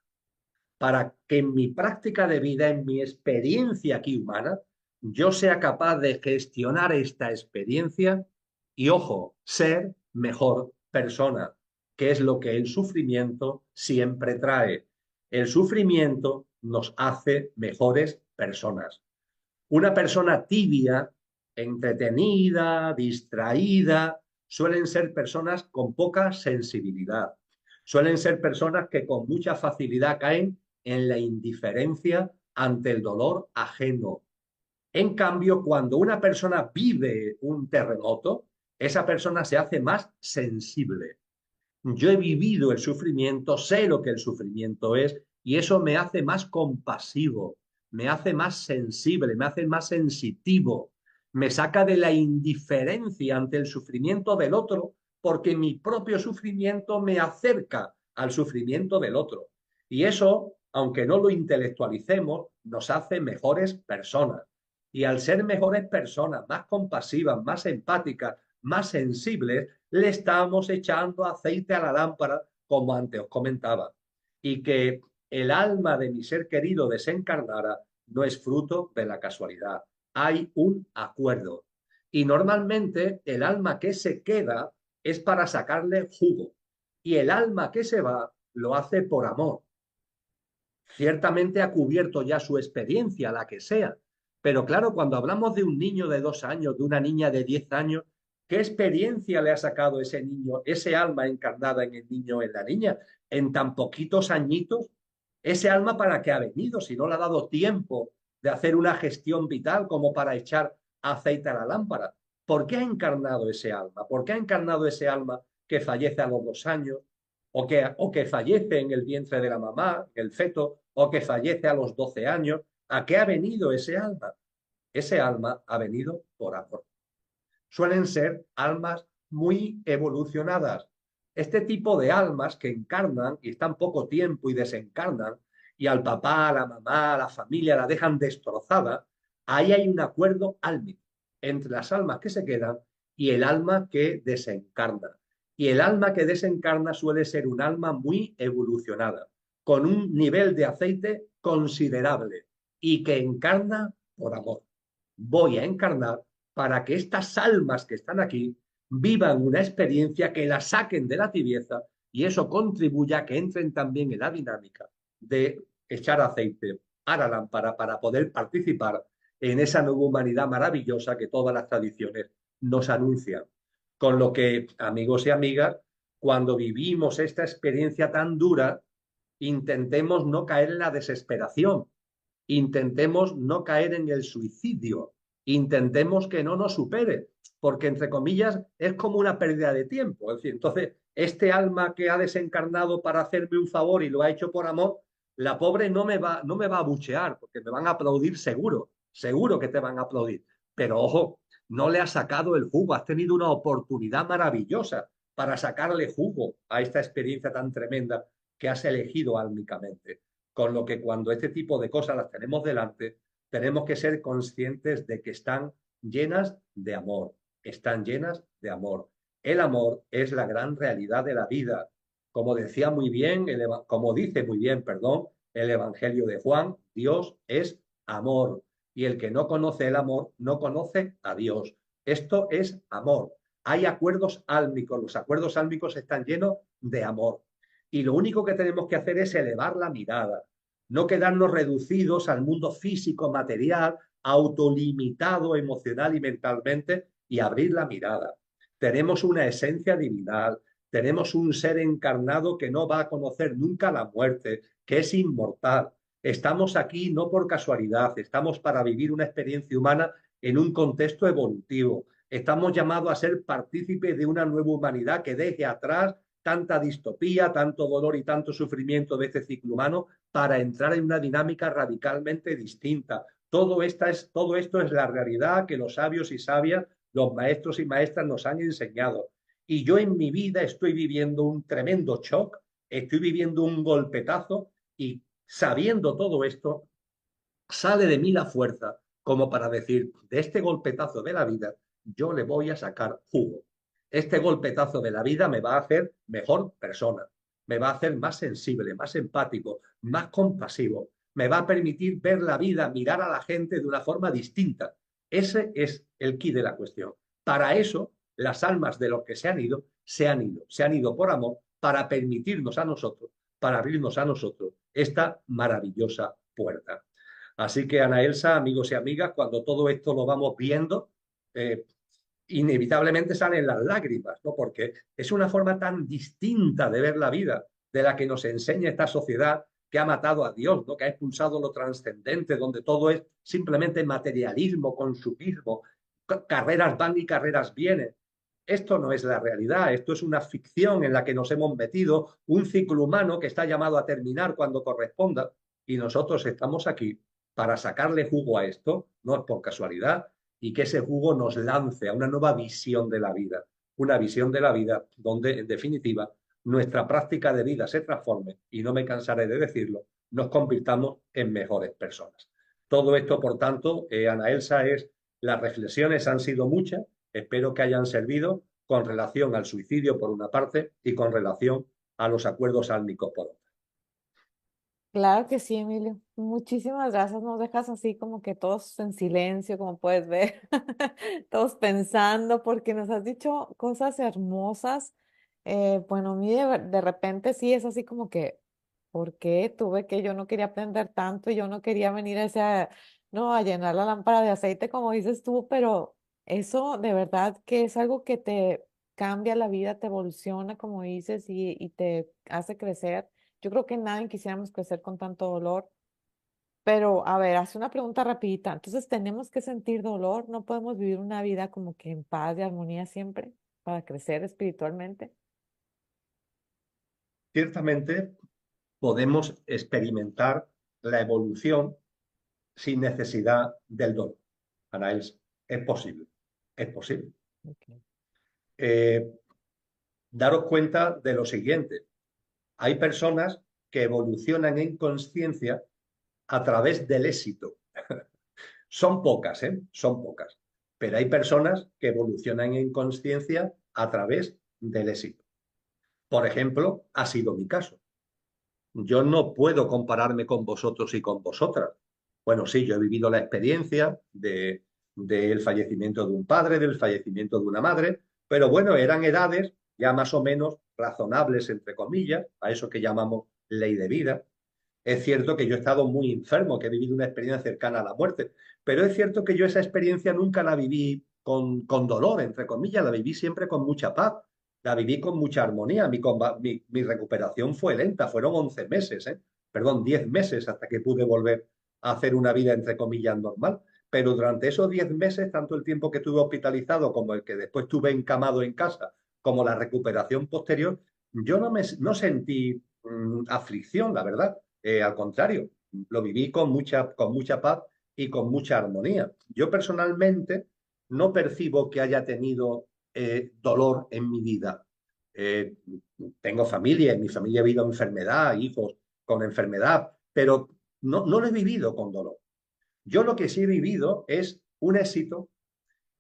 para que en mi práctica de vida, en mi experiencia aquí humana, yo sea capaz de gestionar esta experiencia y, ojo, ser mejor persona, que es lo que el sufrimiento siempre trae. El sufrimiento nos hace mejores personas. Una persona tibia, entretenida, distraída, suelen ser personas con poca sensibilidad. Suelen ser personas que con mucha facilidad caen en la indiferencia ante el dolor ajeno. En cambio, cuando una persona vive un terremoto, esa persona se hace más sensible. Yo he vivido el sufrimiento, sé lo que el sufrimiento es y eso me hace más compasivo, me hace más sensible, me hace más sensitivo, me saca de la indiferencia ante el sufrimiento del otro porque mi propio sufrimiento me acerca al sufrimiento del otro. Y eso, aunque no lo intelectualicemos, nos hace mejores personas. Y al ser mejores personas, más compasivas, más empáticas, más sensibles, le estamos echando aceite a la lámpara, como antes os comentaba. Y que el alma de mi ser querido desencarnara no es fruto de la casualidad. Hay un acuerdo. Y normalmente el alma que se queda es para sacarle jugo. Y el alma que se va lo hace por amor. Ciertamente ha cubierto ya su experiencia, la que sea. Pero claro, cuando hablamos de un niño de 2 años, de una niña de 10 años, ¿qué experiencia le ha sacado ese niño, ese alma encarnada en el niño o en la niña, en tan poquitos añitos? Ese alma para qué ha venido, si no le ha dado tiempo de hacer una gestión vital como para echar aceite a la lámpara. ¿Por qué ha encarnado ese alma? ¿Por qué ha encarnado ese alma que fallece a los 2 años? O que fallece en el vientre de la mamá, el feto, o que fallece a los 12 años. ¿A qué ha venido ese alma? Ese alma ha venido por amor. Suelen ser almas muy evolucionadas. Este tipo de almas que encarnan y están poco tiempo y desencarnan, y al papá, a la mamá, a la familia la dejan destrozada, ahí hay un acuerdo álmico entre las almas que se quedan y el alma que desencarna. Y el alma que desencarna suele ser un alma muy evolucionada, con un nivel de aceite considerable y que encarna por amor. Voy a encarnar para que estas almas que están aquí vivan una experiencia que la saquen de la tibieza y eso contribuya a que entren también en la dinámica de echar aceite a la lámpara para poder participar en esa nueva humanidad maravillosa que todas las tradiciones nos anuncian. Con lo que, amigos y amigas, cuando vivimos esta experiencia tan dura, intentemos no caer en la desesperación, intentemos no caer en el suicidio, intentemos que no nos supere, porque entre comillas es como una pérdida de tiempo. Es decir, entonces, este alma que ha desencarnado para hacerme un favor y lo ha hecho por amor, la pobre no me va a buchear, porque me van a aplaudir seguro, seguro que te van a aplaudir. Pero ojo, no le has sacado el jugo, has tenido una oportunidad maravillosa para sacarle jugo a esta experiencia tan tremenda que has elegido álmicamente. Con lo que cuando este tipo de cosas las tenemos delante, tenemos que ser conscientes de que están llenas de amor, están llenas de amor. El amor es la gran realidad de la vida. Como decía muy bien, como dice muy bien, perdón, el Evangelio de Juan, Dios es amor. Y el que no conoce el amor no conoce a Dios. Esto es amor. Hay acuerdos álmicos, los acuerdos álmicos están llenos de amor. Y lo único que tenemos que hacer es elevar la mirada, no quedarnos reducidos al mundo físico, material, autolimitado emocional y mentalmente, y abrir la mirada. Tenemos una esencia divinal, tenemos un ser encarnado que no va a conocer nunca la muerte, que es inmortal. Estamos aquí no por casualidad, estamos para vivir una experiencia humana en un contexto evolutivo. Estamos llamados a ser partícipes de una nueva humanidad que deje atrás tanta distopía, tanto dolor y tanto sufrimiento de este ciclo humano para entrar en una dinámica radicalmente distinta. Todo esto es la realidad que los sabios y sabias, los maestros y maestras nos han enseñado. Y yo en mi vida estoy viviendo un tremendo shock, estoy viviendo un golpetazo y sabiendo todo esto, sale de mí la fuerza como para decir, de este golpetazo de la vida, yo le voy a sacar jugo. Este golpetazo de la vida me va a hacer mejor persona, me va a hacer más sensible, más empático, más compasivo, me va a permitir ver la vida, mirar a la gente de una forma distinta. Ese es el quid de la cuestión. Para eso, las almas de los que se han ido, se han ido por amor para permitirnos a nosotros, para abrirnos a nosotros esta maravillosa puerta. Así que, Ana Elsa, amigos y amigas, cuando todo esto lo vamos viendo, eh, inevitablemente salen las lágrimas, ¿no? Porque es una forma tan distinta de ver la vida, de la que nos enseña esta sociedad que ha matado a Dios, ¿no? Que ha expulsado lo trascendente, donde todo es simplemente materialismo, consumismo, carreras van y carreras vienen. Esto no es la realidad, esto es una ficción en la que nos hemos metido, un ciclo humano que está llamado a terminar cuando corresponda, y nosotros estamos aquí para sacarle jugo a esto, no es por casualidad, y que ese jugo nos lance a una nueva visión de la vida, una visión de la vida donde, en definitiva, nuestra práctica de vida se transforme, y no me cansaré de decirlo, nos convirtamos en mejores personas. Todo esto, por tanto, Ana Elsa, las reflexiones han sido muchas, espero que hayan servido con relación al suicidio por una parte y con relación a los acuerdos álmicos por otra. Claro que sí, Emilio. Muchísimas gracias. Nos dejas así como que todos en silencio, como puedes ver, todos pensando, porque nos has dicho cosas hermosas. Bueno, a mí de repente sí es así como que, ¿por qué tuve que yo no quería aprender tanto y yo no quería venir a ese, no, a llenar la lámpara de aceite como dices tú? Pero eso de verdad que es algo que te cambia la vida, te evoluciona, como dices, y te hace crecer. Yo creo que nadie quisiéramos crecer con tanto dolor, pero a ver, hace una pregunta rapidita. Entonces, ¿tenemos que sentir dolor? ¿No podemos vivir una vida como que en paz y armonía siempre para crecer espiritualmente? Ciertamente podemos experimentar la evolución sin necesidad del dolor. Anaels, es posible, es posible. Ok. Eh, Daros cuenta de lo siguiente, hay personas que evolucionan en conciencia a través del éxito. Son pocas, ¿eh? Son pocas, pero hay personas que evolucionan en conciencia a través del éxito. Por ejemplo, ha sido mi caso. Yo no puedo compararme con vosotros y con vosotras. Bueno, sí, yo he vivido la experiencia del fallecimiento de un padre, del fallecimiento de una madre, pero bueno, eran edades ya más o menos razonables, entre comillas, a eso que llamamos ley de vida. Es cierto que yo he estado muy enfermo, que he vivido una experiencia cercana a la muerte, pero es cierto que yo esa experiencia nunca la viví con dolor, entre comillas, la viví siempre con mucha paz, la viví con mucha armonía. Mi recuperación fue lenta, fueron 11 meses, perdón, 10 meses hasta que pude volver a hacer una vida, entre comillas, normal. Pero durante esos 10 meses, tanto el tiempo que estuve hospitalizado como el que después estuve encamado en casa, como la recuperación posterior, yo no sentí aflicción, la verdad. Al contrario, lo viví con mucha paz y con mucha armonía. Yo personalmente no percibo que haya tenido dolor en mi vida. Eh, Tengo familia, en mi familia ha habido enfermedad, hijos con enfermedad, pero no lo he vivido con dolor. Yo lo que sí he vivido es un éxito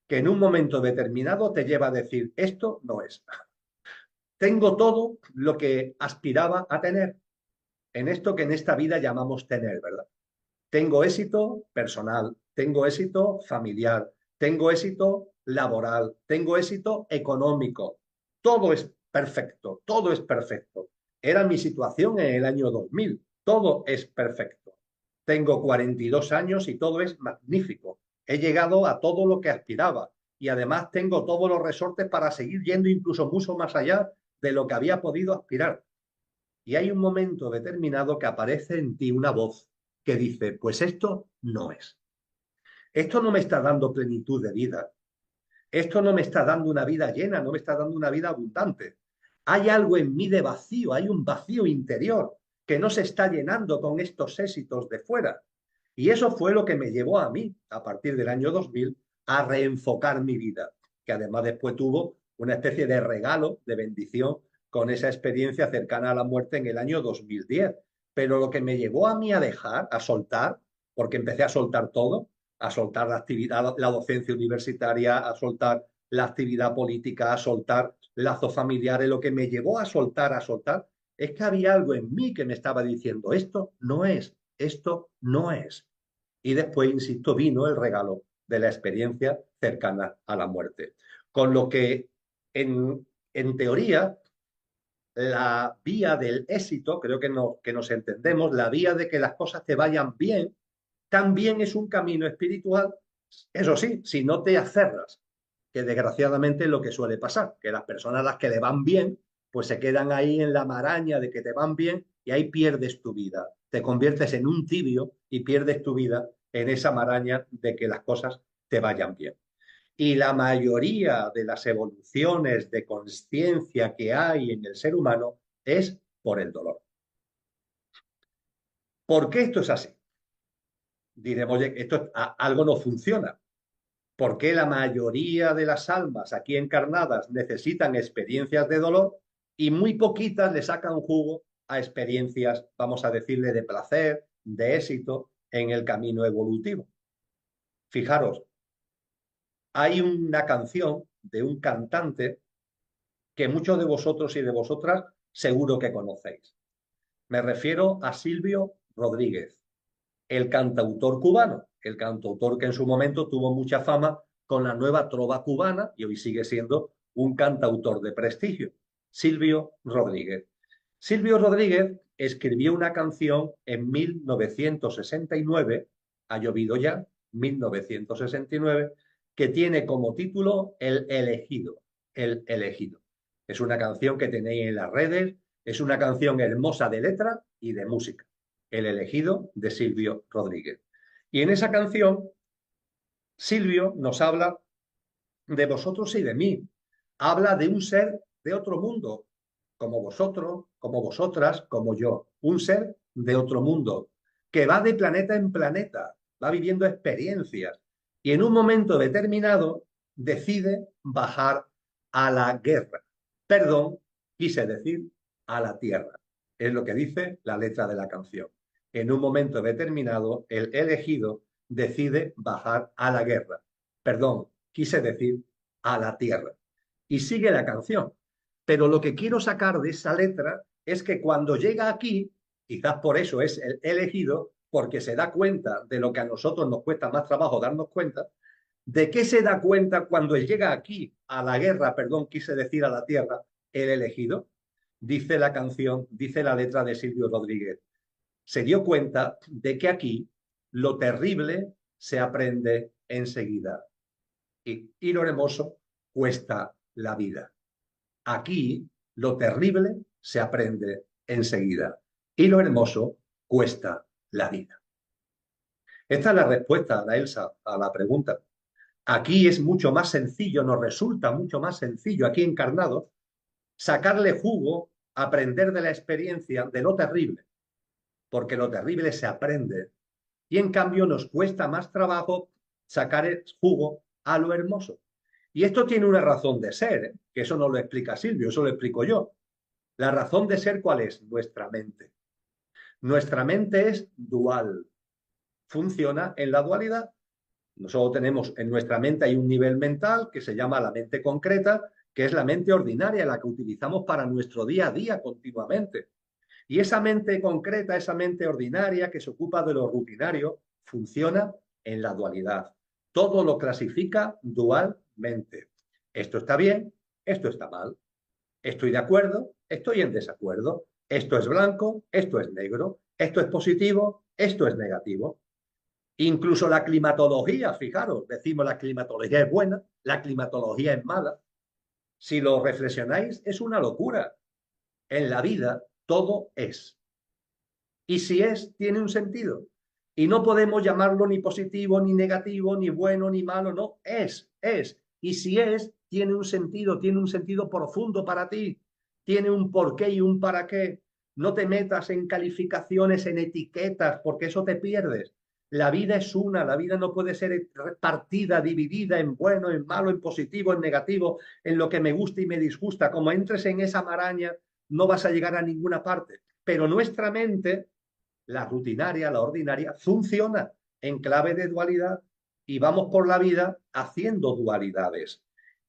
que en un momento determinado te lleva a decir, esto no es. Tengo todo lo que aspiraba a tener en esto que en esta vida llamamos tener, ¿verdad? Tengo éxito personal, tengo éxito familiar, tengo éxito laboral, tengo éxito económico. Todo es perfecto, todo es perfecto. Era mi situación en el año 2000. Todo es perfecto. Tengo 42 años y todo es magnífico. He llegado a todo lo que aspiraba y además tengo todos los resortes para seguir yendo incluso mucho más allá de lo que había podido aspirar. Y hay un momento determinado que aparece en ti una voz que dice, pues esto no es. Esto no me está dando plenitud de vida. Esto no me está dando una vida llena, no me está dando una vida abundante. Hay algo en mí de vacío, hay un vacío interior que no se está llenando con estos éxitos de fuera. Y eso fue lo que me llevó a mí, a partir del año 2000, a reenfocar mi vida, que además después tuvo una especie de regalo, de bendición, con esa experiencia cercana a la muerte en el año 2010. Pero lo que me llevó a mí a dejar, a soltar, porque empecé a soltar todo, a soltar la actividad, la docencia universitaria, a soltar la actividad política, a soltar lazos familiares, lo que me llevó a soltar, es que había algo en mí que me estaba diciendo, esto no es, esto no es. Y después, insisto, vino el regalo de la experiencia cercana a la muerte. Con lo que, en teoría, la vía del éxito, creo que nos entendemos, la vía de que las cosas te vayan bien, también es un camino espiritual, eso sí, si no te aferras, que desgraciadamente es lo que suele pasar, que las personas a las que le van bien, pues se quedan ahí en la maraña de que te van bien y ahí pierdes tu vida, te conviertes en un tibio y pierdes tu vida en esa maraña de que las cosas te vayan bien. Y la mayoría de las evoluciones de conciencia que hay en el ser humano es por el dolor. ¿Por qué esto es así? Diremos, oye, algo no funciona. ¿Por qué la mayoría de las almas aquí encarnadas necesitan experiencias de dolor y muy poquitas le sacan jugo a experiencias, vamos a decirle, de placer, de éxito en el camino evolutivo? Fijaros, hay una canción de un cantante que muchos de vosotros y de vosotras seguro que conocéis. Me refiero a Silvio Rodríguez, el cantautor cubano, el cantautor que en su momento tuvo mucha fama con la nueva trova cubana y hoy sigue siendo un cantautor de prestigio, Silvio Rodríguez. Silvio Rodríguez escribió una canción en 1969, ha llovido ya, 1969, que tiene como título El elegido, El elegido. Es una canción que tenéis en las redes, es una canción hermosa de letra y de música. El elegido de Silvio Rodríguez. Y en esa canción, Silvio nos habla de vosotros y de mí. Habla de un ser de otro mundo, como vosotros, como vosotras, como yo. Un ser de otro mundo, que va de planeta en planeta, va viviendo experiencias y en un momento determinado decide bajar a la guerra. Perdón, quise decir a la tierra. Es lo que dice la letra de la canción. En un momento determinado, el elegido decide bajar a la guerra. Perdón, quise decir a la tierra. Y sigue la canción. Pero lo que quiero sacar de esa letra es que cuando llega aquí, quizás por eso es el elegido, porque se da cuenta de lo que a nosotros nos cuesta más trabajo darnos cuenta, ¿de qué se da cuenta cuando llega aquí a la guerra, perdón, quise decir a la tierra, el elegido? Dice la canción, dice la letra de Silvio Rodríguez. Se dio cuenta de que aquí lo terrible se aprende enseguida y lo hermoso cuesta la vida. Aquí lo terrible se aprende enseguida y lo hermoso cuesta la vida. Esta es la respuesta, Ana Elsa, a la pregunta. Aquí es mucho más sencillo, nos resulta mucho más sencillo aquí encarnados sacarle jugo, aprender de la experiencia de lo terrible, porque lo terrible se aprende y en cambio nos cuesta más trabajo sacar el jugo a lo hermoso. Y esto tiene una razón de ser, ¿eh? Que eso no lo explica Silvio, eso lo explico yo. La razón de ser, ¿cuál es? Nuestra mente. Nuestra mente es dual, funciona en la dualidad. Nosotros tenemos en nuestra mente hay un nivel mental que se llama la mente concreta, que es la mente ordinaria, la que utilizamos para nuestro día a día continuamente. Y esa mente concreta, esa mente ordinaria que se ocupa de lo rutinario, funciona en la dualidad. Todo lo clasifica dualmente. Esto está bien, esto está mal. Estoy de acuerdo, estoy en desacuerdo. Esto es blanco, esto es negro. Esto es positivo, esto es negativo. Incluso la climatología, fijaros, decimos la climatología es buena, la climatología es mala. Si lo reflexionáis, es una locura. En la vida todo es. Y si es, tiene un sentido. Y no podemos llamarlo ni positivo, ni negativo, ni bueno, ni malo, no, es. Y si es, tiene un sentido profundo para ti, tiene un porqué y un para qué. No te metas en calificaciones, en etiquetas, porque eso te pierdes. La vida es una, la vida no puede ser partida, dividida en bueno, en malo, en positivo, en negativo, en lo que me gusta y me disgusta. Como entres en esa maraña, no vas a llegar a ninguna parte. Pero nuestra mente la rutinaria, la ordinaria, funciona en clave de dualidad y vamos por la vida haciendo dualidades.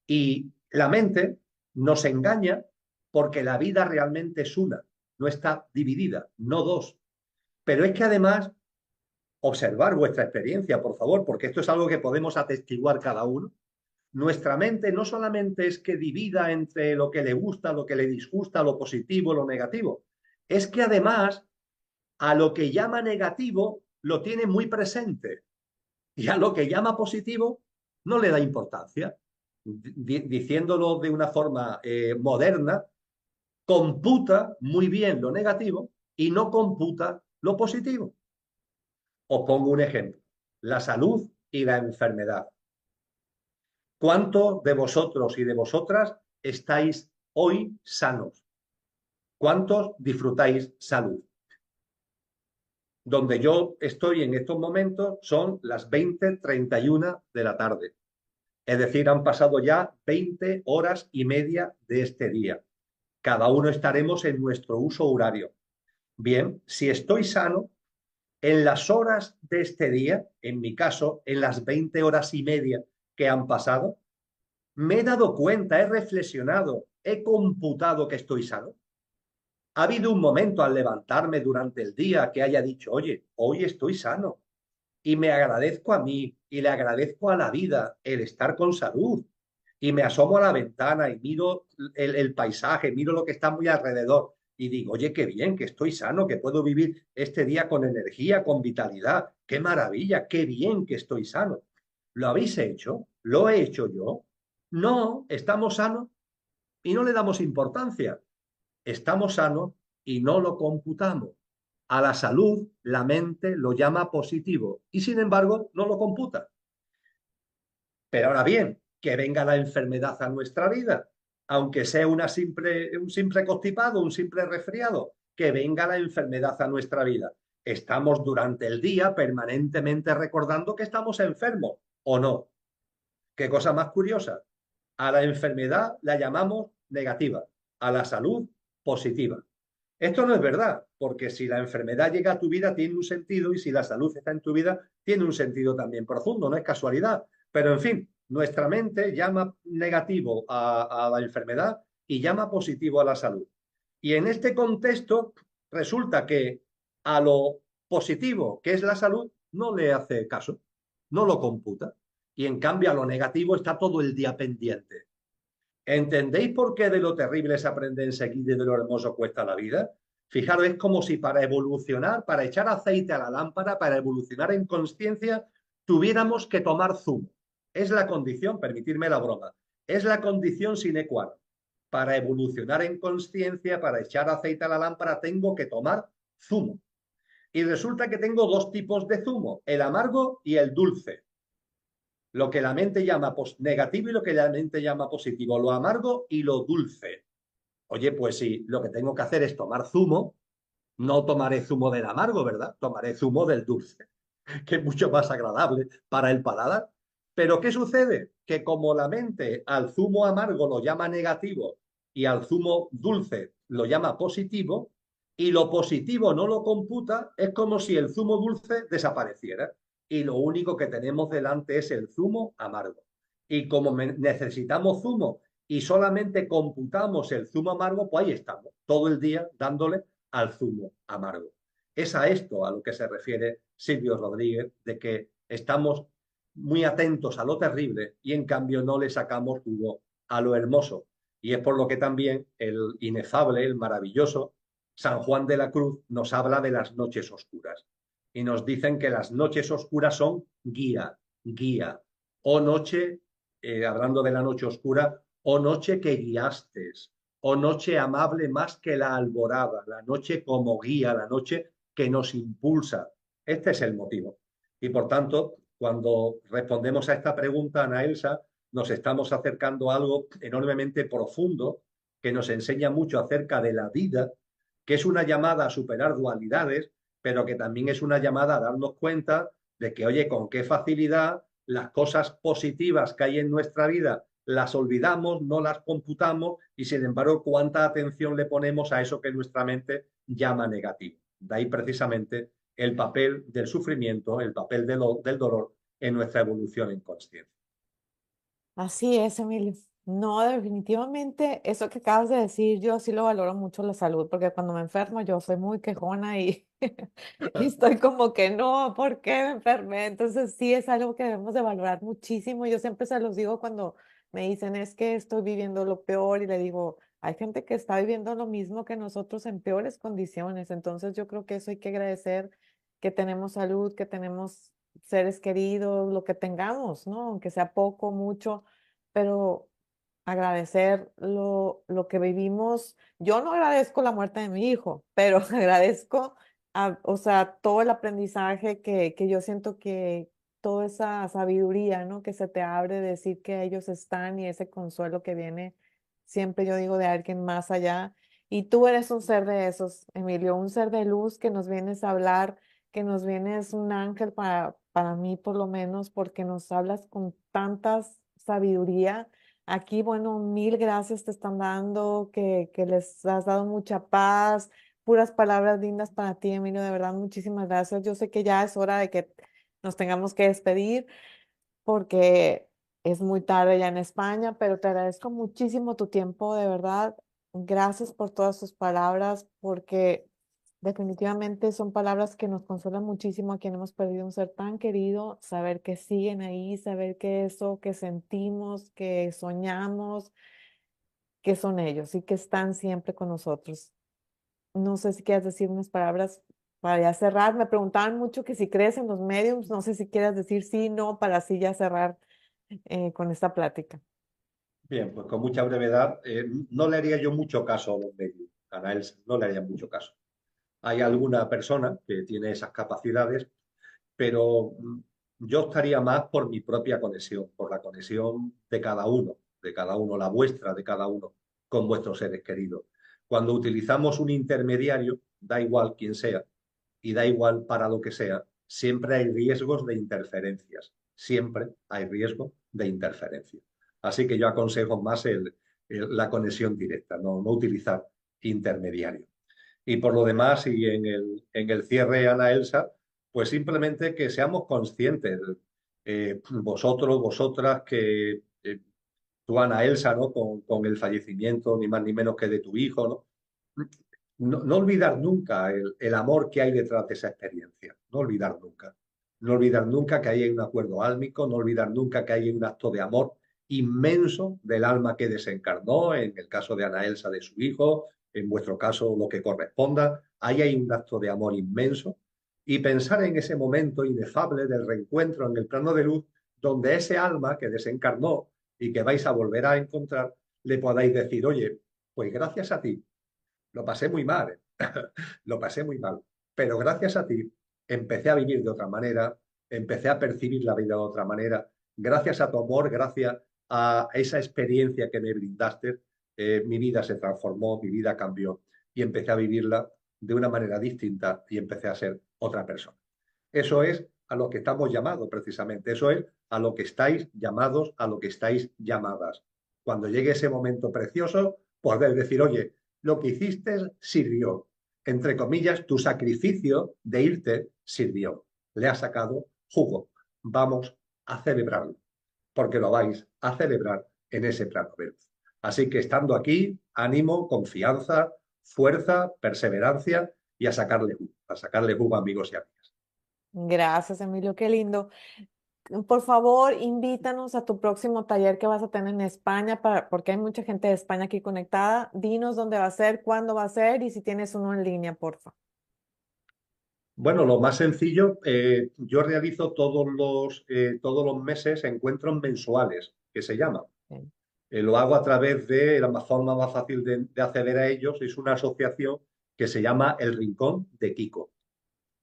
Y la mente nos engaña porque la vida realmente es una, no está dividida, no dos. Pero es que además, observar vuestra experiencia, por favor, porque esto es algo que podemos atestiguar cada uno. Nuestra mente no solamente es que divida entre lo que le gusta, lo que le disgusta, lo positivo, lo negativo, es que además a lo que llama negativo lo tiene muy presente y a lo que llama positivo no le da importancia. Diciéndolo de una forma moderna, computa muy bien lo negativo y no computa lo positivo. Os pongo un ejemplo, la salud y la enfermedad. ¿Cuántos de vosotros y de vosotras estáis hoy sanos? ¿Cuántos disfrutáis salud? Donde yo estoy en estos momentos son las 20:31 de la tarde. Es decir, han pasado ya 20 horas y media de este día. Cada uno estaremos en nuestro uso horario. Bien, si estoy sano, en las horas de este día, en mi caso, en las 20 horas y media que han pasado, me he dado cuenta, he reflexionado, he computado que estoy sano. ¿Ha habido un momento al levantarme durante el día que haya dicho, oye, hoy estoy sano y me agradezco a mí y le agradezco a la vida el estar con salud? Y me asomo a la ventana y miro el paisaje, miro lo que está a mi alrededor y digo, oye, qué bien, que estoy sano, que puedo vivir este día con energía, con vitalidad. Qué maravilla, qué bien que estoy sano. ¿Lo habéis hecho? ¿Lo he hecho yo? No, estamos sanos y no le damos importancia. Estamos sanos y no lo computamos. A la salud, la mente lo llama positivo y sin embargo no lo computa. Pero ahora bien, que venga la enfermedad a nuestra vida, aunque sea un simple constipado, un simple resfriado, que venga la enfermedad a nuestra vida. Estamos durante el día permanentemente recordando que estamos enfermos o no. Qué cosa más curiosa. A la enfermedad la llamamos negativa, a la salud positiva. Esto no es verdad, porque si la enfermedad llega a tu vida tiene un sentido y si la salud está en tu vida tiene un sentido también profundo, no es casualidad. Pero en fin, nuestra mente llama negativo a la enfermedad y llama positivo a la salud. Y en este contexto resulta que a lo positivo, que es la salud, no le hace caso, no lo computa. Y en cambio a lo negativo está todo el día pendiente. ¿Entendéis por qué de lo terrible se aprende enseguida y de lo hermoso cuesta la vida? Fijaros, es como si para evolucionar, para echar aceite a la lámpara, para evolucionar en conciencia, tuviéramos que tomar zumo. Es la condición, permitirme la broma, es la condición sine qua non. Para evolucionar en conciencia, para echar aceite a la lámpara, tengo que tomar zumo. Y resulta que tengo dos tipos de zumo, el amargo y el dulce. Lo que la mente llama negativo y lo que la mente llama positivo, lo amargo y lo dulce. Oye, pues si lo que tengo que hacer es tomar zumo, no tomaré zumo del amargo, ¿verdad? Tomaré zumo del dulce, que es mucho más agradable para el paladar. Pero ¿qué sucede? Que como la mente al zumo amargo lo llama negativo y al zumo dulce lo llama positivo, y lo positivo no lo computa, es como si el zumo dulce desapareciera y lo único que tenemos delante es el zumo amargo. Y como necesitamos zumo y solamente computamos el zumo amargo, pues ahí estamos, todo el día dándole al zumo amargo. Es a esto a lo que se refiere Silvio Rodríguez, de que estamos muy atentos a lo terrible y en cambio no le sacamos jugo a lo hermoso. Y es por lo que también el inefable, el maravilloso San Juan de la Cruz nos habla de las noches oscuras y nos dicen que las noches oscuras son guía, guía, o noche, hablando de la noche oscura, o noche que guiaste, o noche amable más que la alborada, la noche como guía, la noche que nos impulsa. Este es el motivo. Y por tanto, cuando respondemos a esta pregunta, Ana Elsa, nos estamos acercando a algo enormemente profundo que nos enseña mucho acerca de la vida, que es una llamada a superar dualidades, pero que también es una llamada a darnos cuenta de que, oye, con qué facilidad las cosas positivas que hay en nuestra vida las olvidamos, no las computamos y sin embargo cuánta atención le ponemos a eso que nuestra mente llama negativo. De ahí precisamente el papel del sufrimiento, el papel del dolor en nuestra evolución en conciencia. Así es, Emilio. No, definitivamente eso que acabas de decir, yo sí lo valoro mucho la salud, porque cuando me enfermo yo soy muy quejona y, y estoy como que no, ¿por qué me enfermé? Entonces sí es algo que debemos de valorar muchísimo. Yo siempre se los digo cuando me dicen es que estoy viviendo lo peor y le digo, hay gente que está viviendo lo mismo que nosotros en peores condiciones. Entonces yo creo que eso hay que agradecer que tenemos salud, que tenemos seres queridos, lo que tengamos, ¿no? Aunque sea poco, mucho, pero agradecer lo que vivimos. Yo no agradezco la muerte de mi hijo, pero agradezco, o sea, todo el aprendizaje que yo siento que toda esa sabiduría, ¿no? Que se te abre, decir que ellos están y ese consuelo que viene, siempre yo digo de alguien más allá. Y tú eres un ser de esos, Emilio, un ser de luz que nos vienes a hablar, que nos vienes un ángel para mí por lo menos, porque nos hablas con tanta sabiduría. Aquí, bueno, mil gracias te están dando, que les has dado mucha paz, puras palabras lindas para ti, Emilio, de verdad, muchísimas gracias. Yo sé que ya es hora de que nos tengamos que despedir porque es muy tarde ya en España, pero te agradezco muchísimo tu tiempo, de verdad. Gracias por todas tus palabras, porque definitivamente son palabras que nos consuelan muchísimo a quien hemos perdido un ser tan querido, saber que siguen ahí, saber que eso que sentimos, que soñamos, que son ellos y que están siempre con nosotros. No sé si quieras decir unas palabras para ya cerrar. Me preguntaban mucho que si crees en los mediums, no sé si quieras decir sí, no, para así ya cerrar con esta plática. Bien, pues con mucha brevedad, no le haría yo mucho caso a los medios, a Niles, no le haría mucho caso. Hay alguna persona que tiene esas capacidades, pero yo optaría más por mi propia conexión, por la conexión de cada uno, la vuestra, de cada uno, con vuestros seres queridos. Cuando utilizamos un intermediario, da igual quién sea, y da igual para lo que sea, siempre hay riesgos de interferencias, siempre hay riesgo de interferencia. Así que yo aconsejo más la conexión directa, no utilizar intermediario. Y por lo demás, y en el cierre, Ana Elsa, pues simplemente que seamos conscientes, vosotros, vosotras, que tú, Ana Elsa, ¿no? Con el fallecimiento, ni más ni menos que de tu hijo, ¿no? No olvidar nunca el amor que hay detrás de esa experiencia, no olvidar nunca. No olvidar nunca que hay un acuerdo álmico, no olvidar nunca que hay un acto de amor inmenso del alma que desencarnó, en el caso de Ana Elsa de su hijo, en vuestro caso lo que corresponda, ahí hay un acto de amor inmenso y pensar en ese momento inefable del reencuentro en el plano de luz, donde ese alma que desencarnó y que vais a volver a encontrar, le podáis decir, oye, pues gracias a ti, lo pasé muy mal, lo pasé muy mal, pero gracias a ti empecé a vivir de otra manera, empecé a percibir la vida de otra manera, gracias a tu amor, gracias a esa experiencia que me brindaste, mi vida se transformó, mi vida cambió y empecé a vivirla de una manera distinta y empecé a ser otra persona. Eso es a lo que estamos llamados precisamente, eso es a lo que estáis llamados, a lo que estáis llamadas. Cuando llegue ese momento precioso, poder decir, oye, lo que hiciste sirvió. Entre comillas, tu sacrificio de irte sirvió. Le ha sacado jugo. Vamos a celebrarlo, porque lo vais a celebrar en ese plano de luz. Así que estando aquí, ánimo, confianza, fuerza, perseverancia y a sacarle jugo, amigos y amigas. Gracias, Emilio, qué lindo. Por favor, invítanos a tu próximo taller que vas a tener en España, porque hay mucha gente de España aquí conectada. Dinos dónde va a ser, cuándo va a ser y si tienes uno en línea, porfa. Bueno, lo más sencillo, yo realizo todos los meses encuentros mensuales, que se llaman. Ok. Lo hago a través de la forma más fácil de acceder a ellos, es una asociación que se llama El Rincón de Kiko.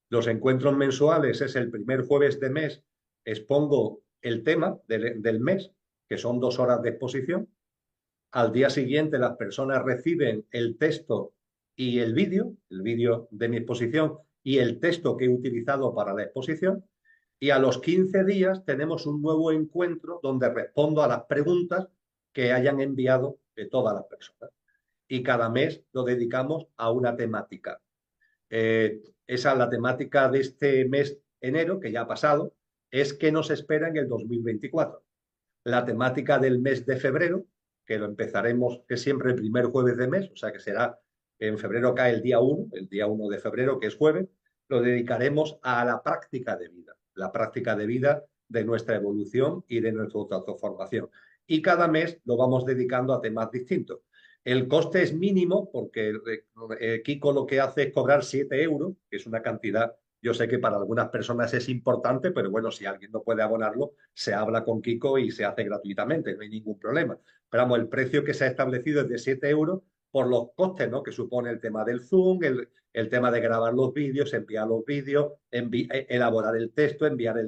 Los encuentros mensuales es el primer jueves de mes, expongo el tema del mes, que son 2 horas de exposición. Al día siguiente las personas reciben el texto y el vídeo de mi exposición y el texto que he utilizado para la exposición. Y a los 15 días tenemos un nuevo encuentro donde respondo a las preguntas que hayan enviado todas las personas. Y cada mes lo dedicamos a una temática. esa la temática de este mes enero, que ya ha pasado, es qué nos espera en el 2024. La temática del mes de febrero, que lo empezaremos, que es siempre el primer jueves de mes, o sea que será en febrero cae el día 1 de febrero, que es jueves, lo dedicaremos a la práctica de vida de nuestra evolución y de nuestra transformación. Y cada mes lo vamos dedicando a temas distintos. El coste es mínimo porque Kiko lo que hace es cobrar 7 euros, que es una cantidad, yo sé que para algunas personas es importante, pero bueno, si alguien no puede abonarlo, se habla con Kiko y se hace gratuitamente, no hay ningún problema. Pero vamos, el precio que se ha establecido es de 7 euros por los costes, ¿no? Que supone el tema del Zoom, el tema de grabar los vídeos, enviar los vídeos, elaborar el texto, enviar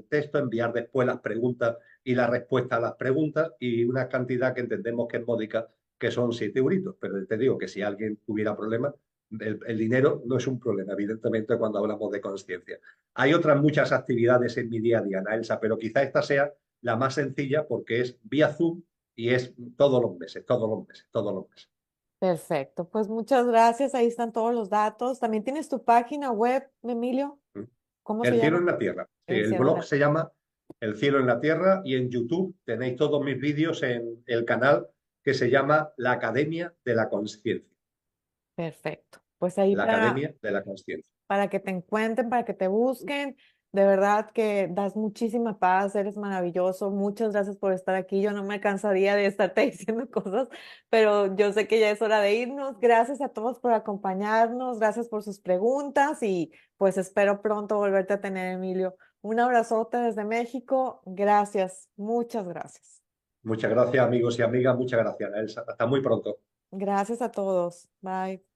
después las preguntas y la respuesta a las preguntas y una cantidad que entendemos que es módica, que son 7 euritos. Pero te digo que si alguien tuviera problemas, el dinero no es un problema, evidentemente, cuando hablamos de conciencia. Hay otras muchas actividades en mi día a día, Elsa, pero quizá esta sea la más sencilla porque es vía Zoom y es todos los meses, todos los meses, todos los meses. Perfecto, pues muchas gracias. Ahí están todos los datos. También tienes tu página web, Emilio. ¿Cómo se El cielo llama? en la tierra. Sí, El el cielo en blog la se tierra. llama El cielo en la tierra y en YouTube tenéis todos mis vídeos en el canal que se llama La Academia de la Consciencia. Perfecto. Pues ahí La Academia de la Consciencia. para que te encuentren, para que te busquen. De verdad que das muchísima paz, eres maravilloso. Muchas gracias por estar aquí. Yo no me cansaría de estarte diciendo cosas, pero yo sé que ya es hora de irnos. Gracias a todos por acompañarnos, gracias por sus preguntas y pues espero pronto volverte a tener, Emilio. Un abrazote desde México. Gracias, muchas gracias. Muchas gracias, amigos y amigas. Muchas gracias, Elsa. Hasta muy pronto. Gracias a todos. Bye.